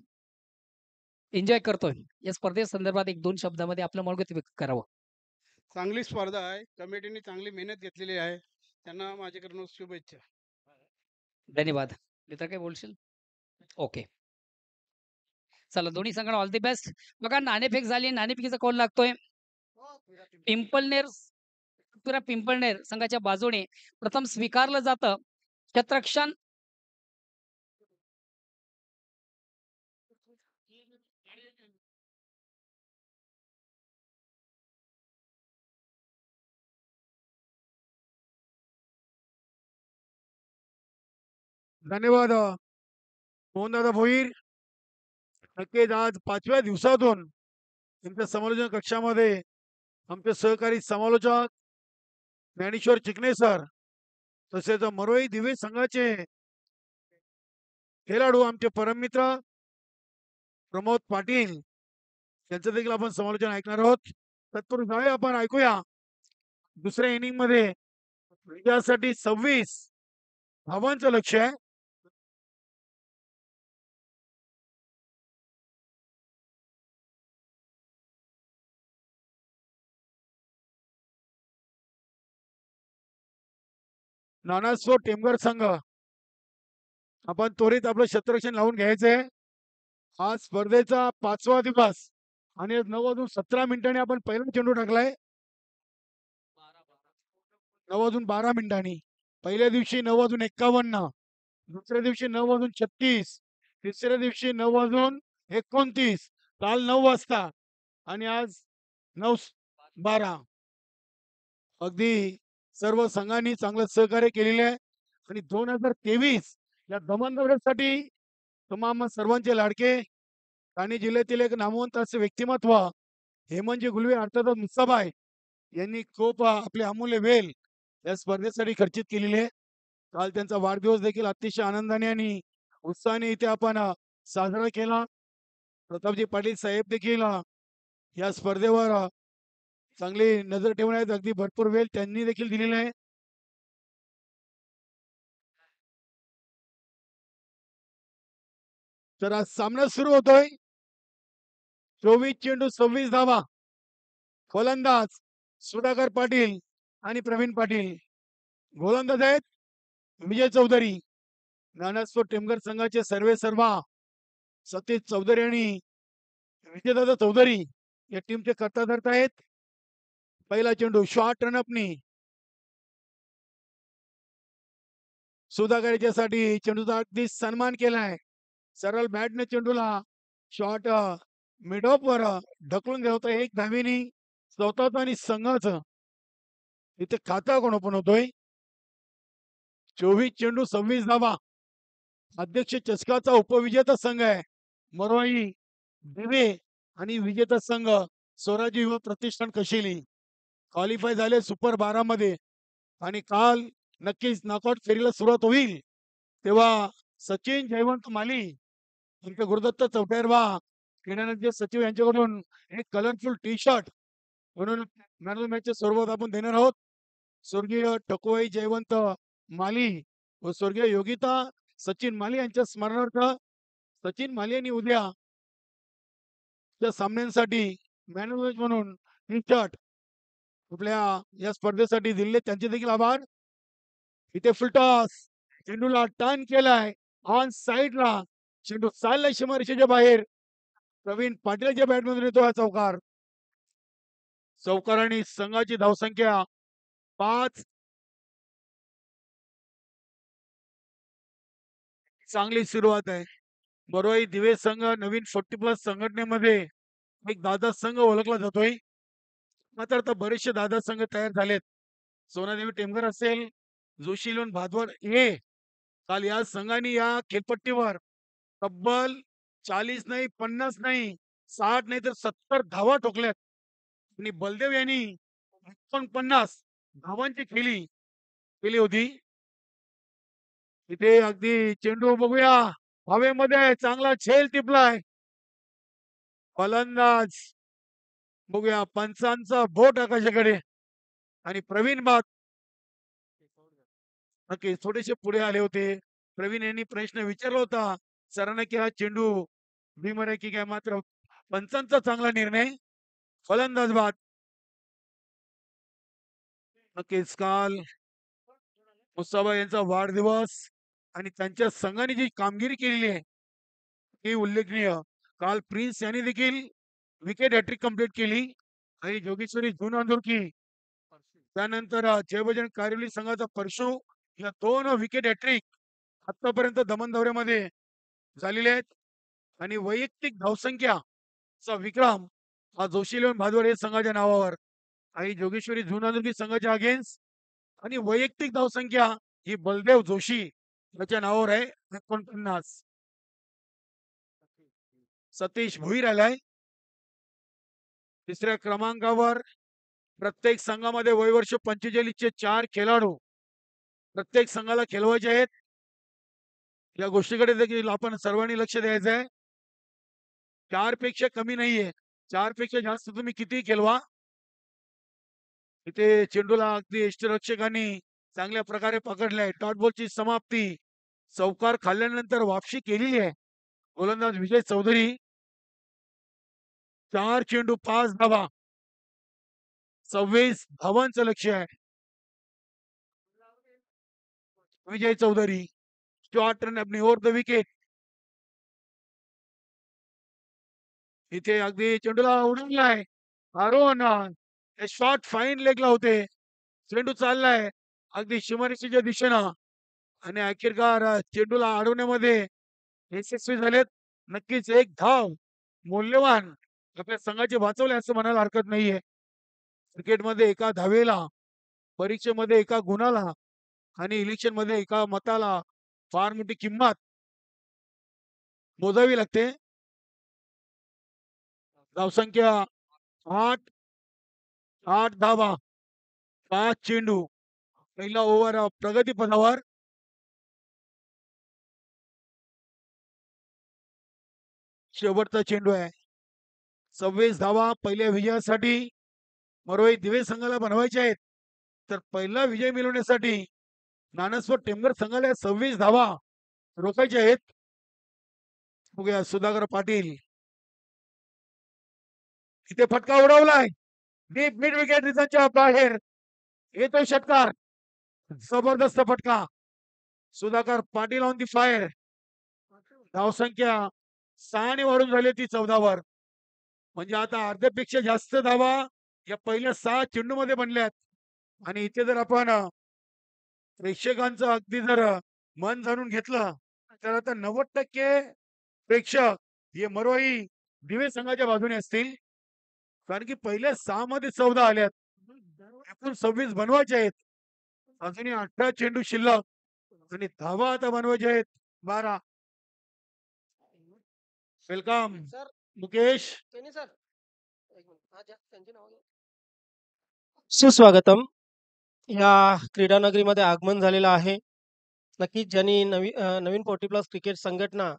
एन्जॉय करतोय. या स्पर्धेसंदर्भात 1-2 शब्दामध्ये आपलं मत व्यक्त करावं. चांगली स्पर्धा आहे. कमिटीने चांगली मेहनत घेतलेली आहे. त्यांना माझ्याकडून शुभेच्छा. धन्यवाद. मित्र काय बोलशील? ओके. चला दोन्ही संघांना ऑल दी बेस्ट. बघा नाणेफेक झाली. नाणेफेकीचा कौल लागतोय पिंपळनेर पिंपळनेर संघाच्या बाजूने. प्रथम स्वीकारलं जातं क्षेत्ररक्षण धन्यवाद मोहनदादा भोईर. नक्कीच आज 5व्या दिवसातून तुमच्या समालोचन कक्षामध्ये आमचे सहकारी समालोचक ज्ञानेश्वर चिकणे सर तसेच मरोई दिवे संघाचे खेळाडू आमचे परममित्र प्रमोद पाटील यांचं देखील आपण समालोचन ऐकणार आहोत. तत्पूर्वी जाऊया आपण ऐकूया दुसऱ्या इनिंग मध्ये विजयासाठी 26 धावांचं लक्ष आहे. नानासो टेमघर संघ आपण त्वरित आपलं क्षेत्ररक्षण लावून घ्यायचंय. आज स्पर्धेचा 5वा दिवस आणि 9:17 आपण पहिला चेंडू टाकलाय. 9:12 पहिल्या दिवशी 9:51, दुसऱ्या दिवशी 9:36, तिसऱ्या दिवशी 9:29, काल 9 वाजता आणि आज 9:12. अगदी सर्व संघांनी चांगलं सहकार्य केलेले आहे आणि 2023 या दमन दौऱ्यासाठी तमाम सर्वांचे लाडके ठाणे जिल्ह्यातील एक नामवंत असे व्यक्तिमत्व हेमंतजी गुलवे अर्थातच मुस्ताबाई यांनी खूप आपले अमूल्य वेळ या स्पर्धेसाठी खर्चित केलेली आहे. काल त्यांचा वाढदिवस देखील अतिशय आनंदाने आणि उत्साहाने इथे आपण साजरा केला. प्रतापजी पाटील साहेब देखील या स्पर्धेवर चांगली नजर ठेवण्यात अगदी भरपूर वेळ त्यांनी देखील दिलेला आहे. तर आज सामना सुरू होतोय. 24 चेंडू 26 धावा. गोलंदाज सुधाकर पाटील आणि प्रवीण पाटील. गोलंदाज आहेत विजय चौधरी. नानासो टेमघर संघाचे सर्वे सर्वा सतीश चौधरी आणि विजयदादा चौधरी या टीमचे कर्ता धरत आहेत. पहिला चेंडू शॉर्ट रनअपनी सुधाकर याच्यासाठी चेंडूचा अगदी सन्मान केलाय. सरळ बॅटने चेंडूला शॉर्ट मिड ऑफ वर ढकलून दिला होता. 1 धावेनी स्वतःचा आणि संघाचं इथे खाता कोण ओपन होतोय. 24 चेंडू 26 धावा. अध्यक्ष चषकाचा उपविजेता संघ आहे मरोई दिवे आणि विजेता संघ स्वराज्य युवा प्रतिष्ठान कशिली. क्वालिफाय झाले सुपर 12 मध्ये आणि काल नक्कीच नॉकआउट फेरीला सुरुवात होईल तेव्हा सचिन जयवंत माली यांचे गुरुदत्त चौटेरवा क्रीडानंतर सचिव यांच्याकडून एक कलरफुल टी शर्ट म्हणून मॅन ऑफ मॅचच्या स्वरूपात आपण देणार आहोत. स्वर्गीय टकोई जयवंत माली व स्वर्गीय योगिता सचिन माली यांच्या स्मरणार्थ सचिन माली यांनी उद्या त्या सामन्यांसाठी मॅन ऑफ मॅच म्हणून टी शर्ट आपल्या या स्पर्धेसाठी दिले. त्यांचे देखील आभार. इथे फुलटॉस चेंडूला टर्न केलाय ऑन साइडला. चेंडू चाललाय सीमारेषेच्या बाहेर. प्रवीण पाटीलच्या बॅटमधून येतो हा चौकार. चौकार आणि संघाची धावसंख्या 5. चांगली सुरुवात आहे. बरोई दिवे संघ नवीन 40+ संघटनेमध्ये एक दादा संघ ओळखला जातोय. मात्र आता बरेचसे दादा संघ तयार झालेत. सोनादेवी टेमघर असेल, जोशी लोन भादवड हे काल या संघाने या खेळपट्टीवर तब्बल 40 नाही 50 नाही 60 नाही तर 70 धावा ठोकल्यात आणि बलदेव यांनी 49 धावांची खेळी केली होती. इथे अगदी चेंडू बघूया हवेमध्ये चांगला झेल टिपलाय. फलंदाज बघूया पंचांचा बोट आकाशाकडे आणि प्रवीण बात नक्की थोडेसे पुढे आले होते. प्रवीण यांनी प्रश्न विचारला होता सरांना की हा चेंडू भीमर आहे की काय. मात्र पंचांचा चांगला निर्णय. फलंदाज बाद. नक्कीच काल मुसाबा यांचा वाढदिवस आणि त्यांच्या संघाने जी कामगिरी केलेली आहे ती उल्लेखनीय. काल प्रिन्स यांनी देखील विकेट हॅट्रिक कंप्लीट केली आणि जोगेश्वरी जून अंधुरकी त्यानंतर जयभजन कारिवली संघाचा परशु या 2 विकेट हॅट्रिक आतापर्यंत दमन दौऱ्यामध्ये झालेले आहेत. आणि वैयक्तिक धावसंख्या चा विक्रम हा जोशी लोन भादवड हे संघाच्या नावावर आणि जोगेश्वरी जून अंधुरकी संघाच्या अगेन्स्ट आणि वैयक्तिक धावसंख्या ही बलदेव जोशी याच्या नावावर आहे 49. सतीश भुईर आलाय. तिसऱ्या क्रमांकावर प्रत्येक संघामध्ये वयवर्ष 45 चे 4 खेळाडू प्रत्येक संघाला खेळवायचे आहेत. या गोष्टीकडे देखील आपण सर्वांनी लक्ष द्यायचं आहे. 4 पेक्षा कमी नाहीये. 4 पेक्षा जास्त तुम्ही कितीही खेळवा. इथे चेंडूला अगदी यष्टिरक्षकांनी चांगल्या प्रकारे पकडलाय. डॉट बॉलची समाप्ती. चौकार खाल्ल्यानंतर वापसी केलेली आहे. गोलंदाज विजय चौधरी. 4 चेंडू 5 धावा. 26 धावांचं लक्ष्य आहे. विजय चौधरी शॉट रन अपनी ओव्हर द विकेट. इथे अगदी चेंडूला उडवलाय. अरुण शॉट फाईन लेगला होते. चेंडू चाललाय अगदी सीमारेषेच्या दिशेनं आणि अखेरकार चेंडूला अडवण्यामध्ये यशस्वी झालेत. नक्कीच एक धाव मौल्यवान आपल्या संघाचे वाचवले असं म्हणायला हरकत नाहीये. क्रिकेटमध्ये एका धावेला, परीक्षेमध्ये एका गुणाला आणि इलेक्शन मध्ये एका मताला फार मोठी किंमत मोजावी लागते. धावसंख्या 8 8 धावा 5 चेंडू. पहिला ओव्हर प्रगती पथावर. शेवटचा चेंडू आहे. 26 धावा पहिल्या विजयासाठी मरोई दिवे संघाला बनवायचे आहेत. तर पहिला विजय मिळवण्यासाठी नानसवर टेमघर संघाला 26 धावा रोखायचे आहेत. बघूया सुधाकर पाटील. इथे फटका उडवलाय. डीप मिड विकेट रिझनच्या बाहेर येतोय षटकार. जबरदस्त फटका. Sudhakar Patil on the fire. धावसंख्या 6 ने वाढून झाली ती 14 वर. म्हणजे आता अर्ध्यापेक्षा जास्त धावा या पहिल्या 6 चेंडू मध्ये बनल्यात. आणि इथे जर आपण प्रेक्षकांचं अगदी जर मन जाणून घेतलं तर आता 90% प्रेक्षक हे मरोई दिवे संघाच्या बाजूने असतील. कारण की पहिल्या 6 मध्ये 14 आल्यात. एकूण 26 बनवायचे आहेत. अजूनही 18 चेंडू शिल्लक आणि धावा आता बनवायचे आहेत 12. Welcome sir Mukesh. त्यांनी सर एक मिनिट हा ज्या त्यांचे नाव घ्या. सुस्वागतम. या क्रीडा नगरीमध्ये आगमन झालेलं आहे. नक्कीच ज्यांनी नवीन 40 प्लस क्रिकेट संघटना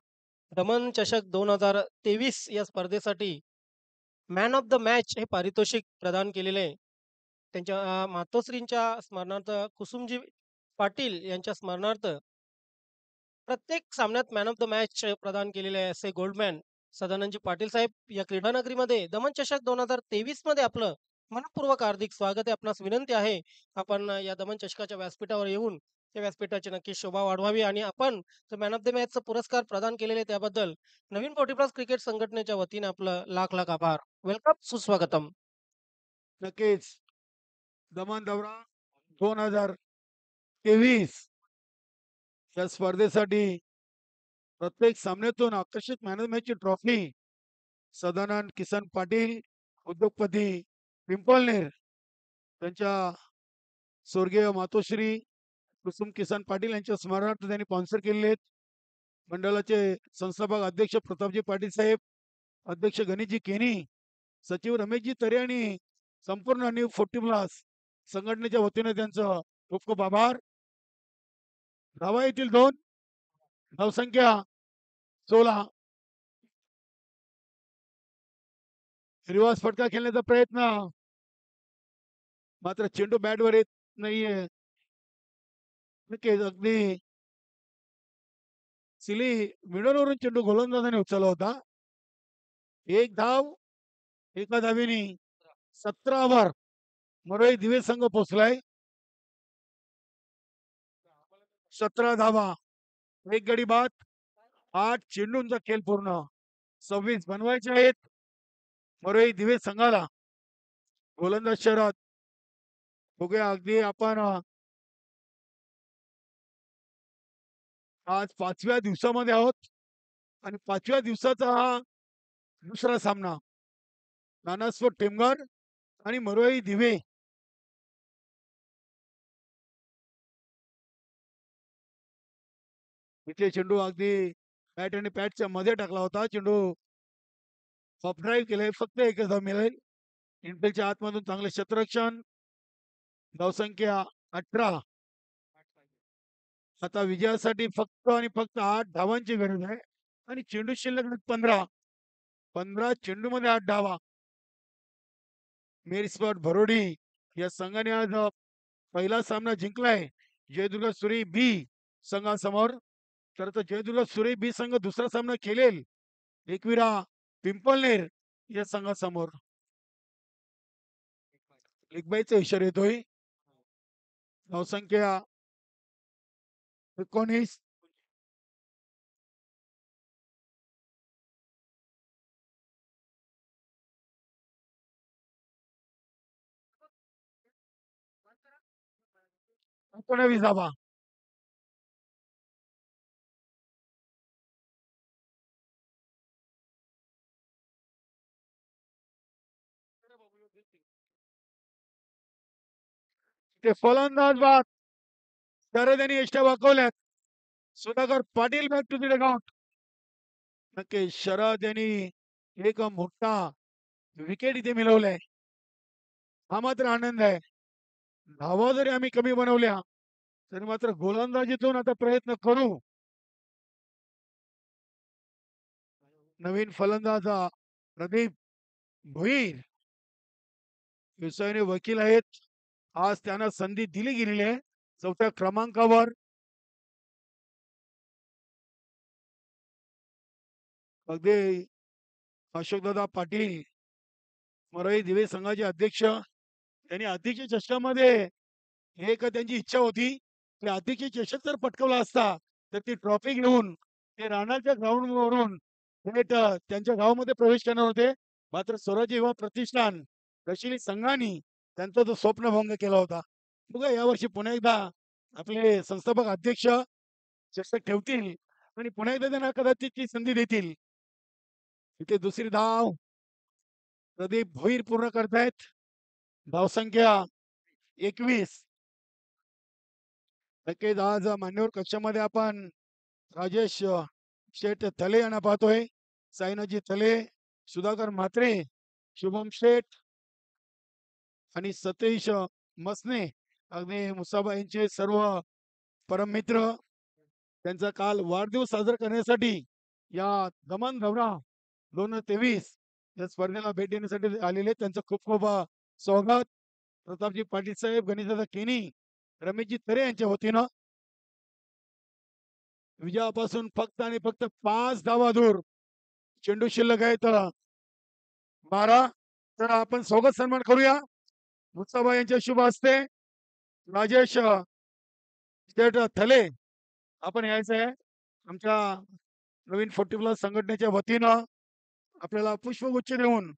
दमन चषक 2023 या स्पर्धेसाठी मॅन ऑफ द मॅच हे पारितोषिक प्रदान केलेले आहे. त्यांच्या मातोश्रींच्या स्मरणार्थ कुसुमजी पाटील यांच्या स्मरणार्थ प्रत्येक सामन्यात मॅन ऑफ द मॅच प्रदान केलेले आहे असे गोल्डमॅन सदानंदजी पाटील साहेब या क्रीडा नगरीमध्ये दमन चषक 2023 मध्ये आपलं मनपूर्वक हार्दिक स्वागत आहे. आपणास विनंती आहे आपण या दमन चषकाच्या व्यासपीठावर येऊन त्या व्यासपीठाची नक्की शोभा वाढवावी आणि आपण मॅन ऑफ द मॅचचा पुरस्कार प्रदान केलेले त्याबद्दल नवीन 40 प्लस क्रिकेट संघटनेच्या वतीने आपलं लाख लाख आभार. वेलकम सुस्वागतम. नक्कीच दमन दौरा 2023 या स्पर्धेसाठी प्रत्येक सामन्यातून आकर्षक मॅन ऑफ द मॅचची ट्रॉफी सदानंद किसन पाटील उद्योगपती पिंपळनेर त्यांच्या स्वर्गीय मातोश्री कुसुम किसन पाटील यांच्या स्मरणार्थ त्यांनी स्पॉन्सर केलेले आहेत. मंडळाचे संस्थापक अध्यक्ष प्रतापजी पाटील साहेब, अध्यक्ष गणेशजी केनी, सचिव रमेशजी तरे आणि संपूर्ण न्यू 40 प्लस संघटनेच्या वतीने त्यांचं खूप खूप आभार. धावा येतील 2. धावसंख्या 16. रिवर्स फटका खेळण्याचा प्रयत्न मात्र चेंडू बॅटवर येत नाहीये. नक्कीच अगदी सिली मिडलवरून चेंडू गोलंदाजाने उचलला होता. एक धाव एका धावेने 17 वर मरोई दिवे संघ पोहोचलाय. 17 धावा, एक गडी बाद, 8 चेंडूंचा खेळ पूर्ण. 26 बनवायचे आहेत मरोई दिवे संघाला. गोलंदाज शहरात बघूया अगदी आपण आज 5व्या दिवसामध्ये आहोत आणि 5व्या दिवसाचा हा दुसरा सामना नानास्वर टेमघर आणि मरोई दिवे. इथे चेंडू अगदी बॅट आणि पॅटच्या मध्ये टाकला होता. चेंडू ऑफ ड्राईव्ह केलाय. फक्त एकच धाव मिळेल. इनफिल्डच्या आतमधून चांगले क्षेत्ररक्षण. धावसंख्या 18. आता विजयासाठी फक्त आणि फक्त 8 धावांची गरज आहे आणि चेंडू शिल्लक आहेत 15 चेंडूमध्ये 8 धावा. मेरिस्पॉट भरोडी या संघाने आज पहिला सामना जिंकलाय जयदुर्ग सुरी बी संघासमोर. तर तो जयदुर्ग सुरी बी संघ दुसरा सामना खेळेल एकविरा पिंपळनेर या संघासमोर. लिगबाईचा इशारा येतोय. धावसंख्या 19. एकोणावीस धावा. ते फलंदाज बाद शरद यांनी यष्ट्या वाकवल्यात. Sudhakar Patil back to the dugout. नक्की शरद यांनी एक मोठा विकेट इथे मिळवलाय. हा मात्र आनंद आहे. धावा जरी आम्ही कमी बनवल्या तरी मात्र गोलंदाजीतून आता प्रयत्न करू. नवीन फलंदाज प्रदीप भोईर व्यवसायाने वकील आहेत. आज त्यांना संधी दिली गेलेली आहे 4थ्या क्रमांकावर. अगदी अशोकदादा पाटील मराई दिवे संघाचे अध्यक्ष त्यांनी अध्यक्ष चषकामध्ये एक त्यांची इच्छा होती की अध्यक्ष चषक जर पटकवला असता तर ती ट्रॉफी घेऊन ते राणाच्या ग्राउंड वरून थेट त्यांच्या गावामध्ये प्रवेश करणार होते. मात्र स्वराज्य युवा प्रतिष्ठान रशिली संघाने त्यांचा तो स्वप्नभंग केला होता. बघा यावर्षी पुन्हा एकदा आपले संस्थापक अध्यक्ष चषक ठेवतील आणि पुन्हा एकदा त्यांना कदाचित ती संधी देतील. इथे दुसरी धाव प्रदीप भोईर पूर्ण करतायत. धावसंख्या 21. नक्कीच आज मान्यवर कक्षामध्ये आपण राजेश शेठ थले यांना पाहतोय. साईनाजी थले, सुधाकर म्हात्रे, शुभम शेठ आणि सतीश मसने अगदी मुसाबा यांचे सर्व परम मित्र. त्यांचा काल वाढदिवस साजरा करण्यासाठी या दमन दौरा 2023 या स्पर्धेला भेट देण्यासाठी आलेले. त्यांचं खूप खूप स्वागत. प्रतापजी पाटील साहेब, गणेशदादा केनी, रमेशजी तरे यांच्या वतीनं. विजयापासून फक्त आणि फक्त 5 धावा दूर. चेंडू शिल्लक आहेत 12. तर आपण स्वागत सन्मान करूया. मुसाबा यांच्या शुभ हस्ते राजेश शेठ थले आपण यायचं आहे. आमच्या नवीन 40+ संघटनेच्या वतीनं आपल्याला पुष्पगुच्छ देऊन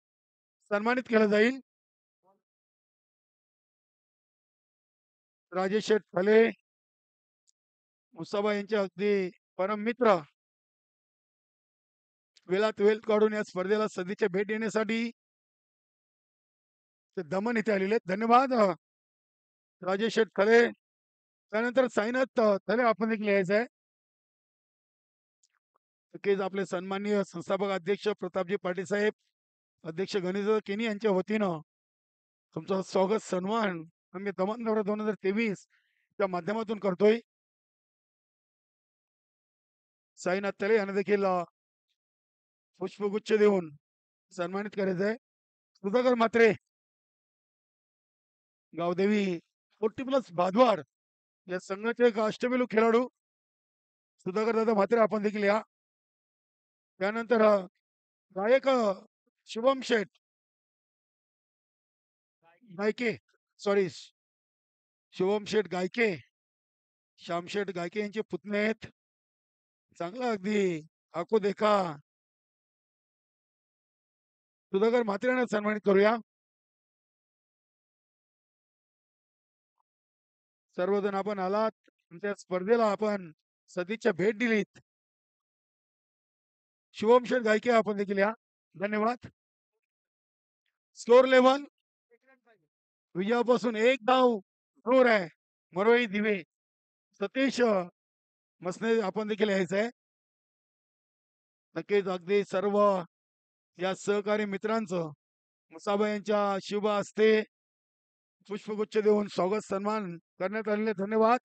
सन्मानित केलं जाईल. राजेश शेठ फले मुसाबा यांचे अगदी परम मित्र वेळात वेळ काढून या स्पर्धेला सदिच्छा भेट देण्यासाठी ते दमन इथे आलेले आहेत. धन्यवाद राजेश शेठ फले. त्यानंतर साईनाथ थले आपण देखील यायचं आहे. नक्कीच आपले सन्माननीय संस्थापक अध्यक्ष प्रतापजी पाटील साहेब, अध्यक्ष गणेशदादा केनी यांच्या वतीनं तुमचं स्वागत सन्मान आम्ही दमन दौरा 2023 च्या माध्यमातून करतोय. साईनाथ तले यांना देखील पुष्पगुच्छ देऊन सन्मानित करायचं आहे. सुधाकर म्हात्रे, गावदेवी 40+ भादवाड या संघाचे एक अष्टमेलू खेळाडू सुधाकर दादा म्हात्रे आपण देखील या. त्यानंतर गायक शुभम शेठ गायके, सॉरी शुभम शेठ गायके, श्यामशेठ गायके यांचे पुतणे आहेत. चांगला अगदी आखो देखा सुधाकर म्हात्रे यांना सन्मानित करूया. सर्वजण आपण आलात, तुमच्या स्पर्धेला आपण सदिच्छा भेट दिलीत. शुभम शेठ गायके आपण देखील या. धन्यवाद. स्कोर लेवल विजयापासून 1 धाव दूर आहे मरोई दिवे. सतीश मसने आपण देखील यायचं आहे. नक्कीच अगदी सर्व या सहकारी मित्रांचं मुसाबा यांच्या शुभ हस्ते पुष्पगुच्छ देऊन स्वागत सन्मान करण्यात आलेले. धन्यवाद.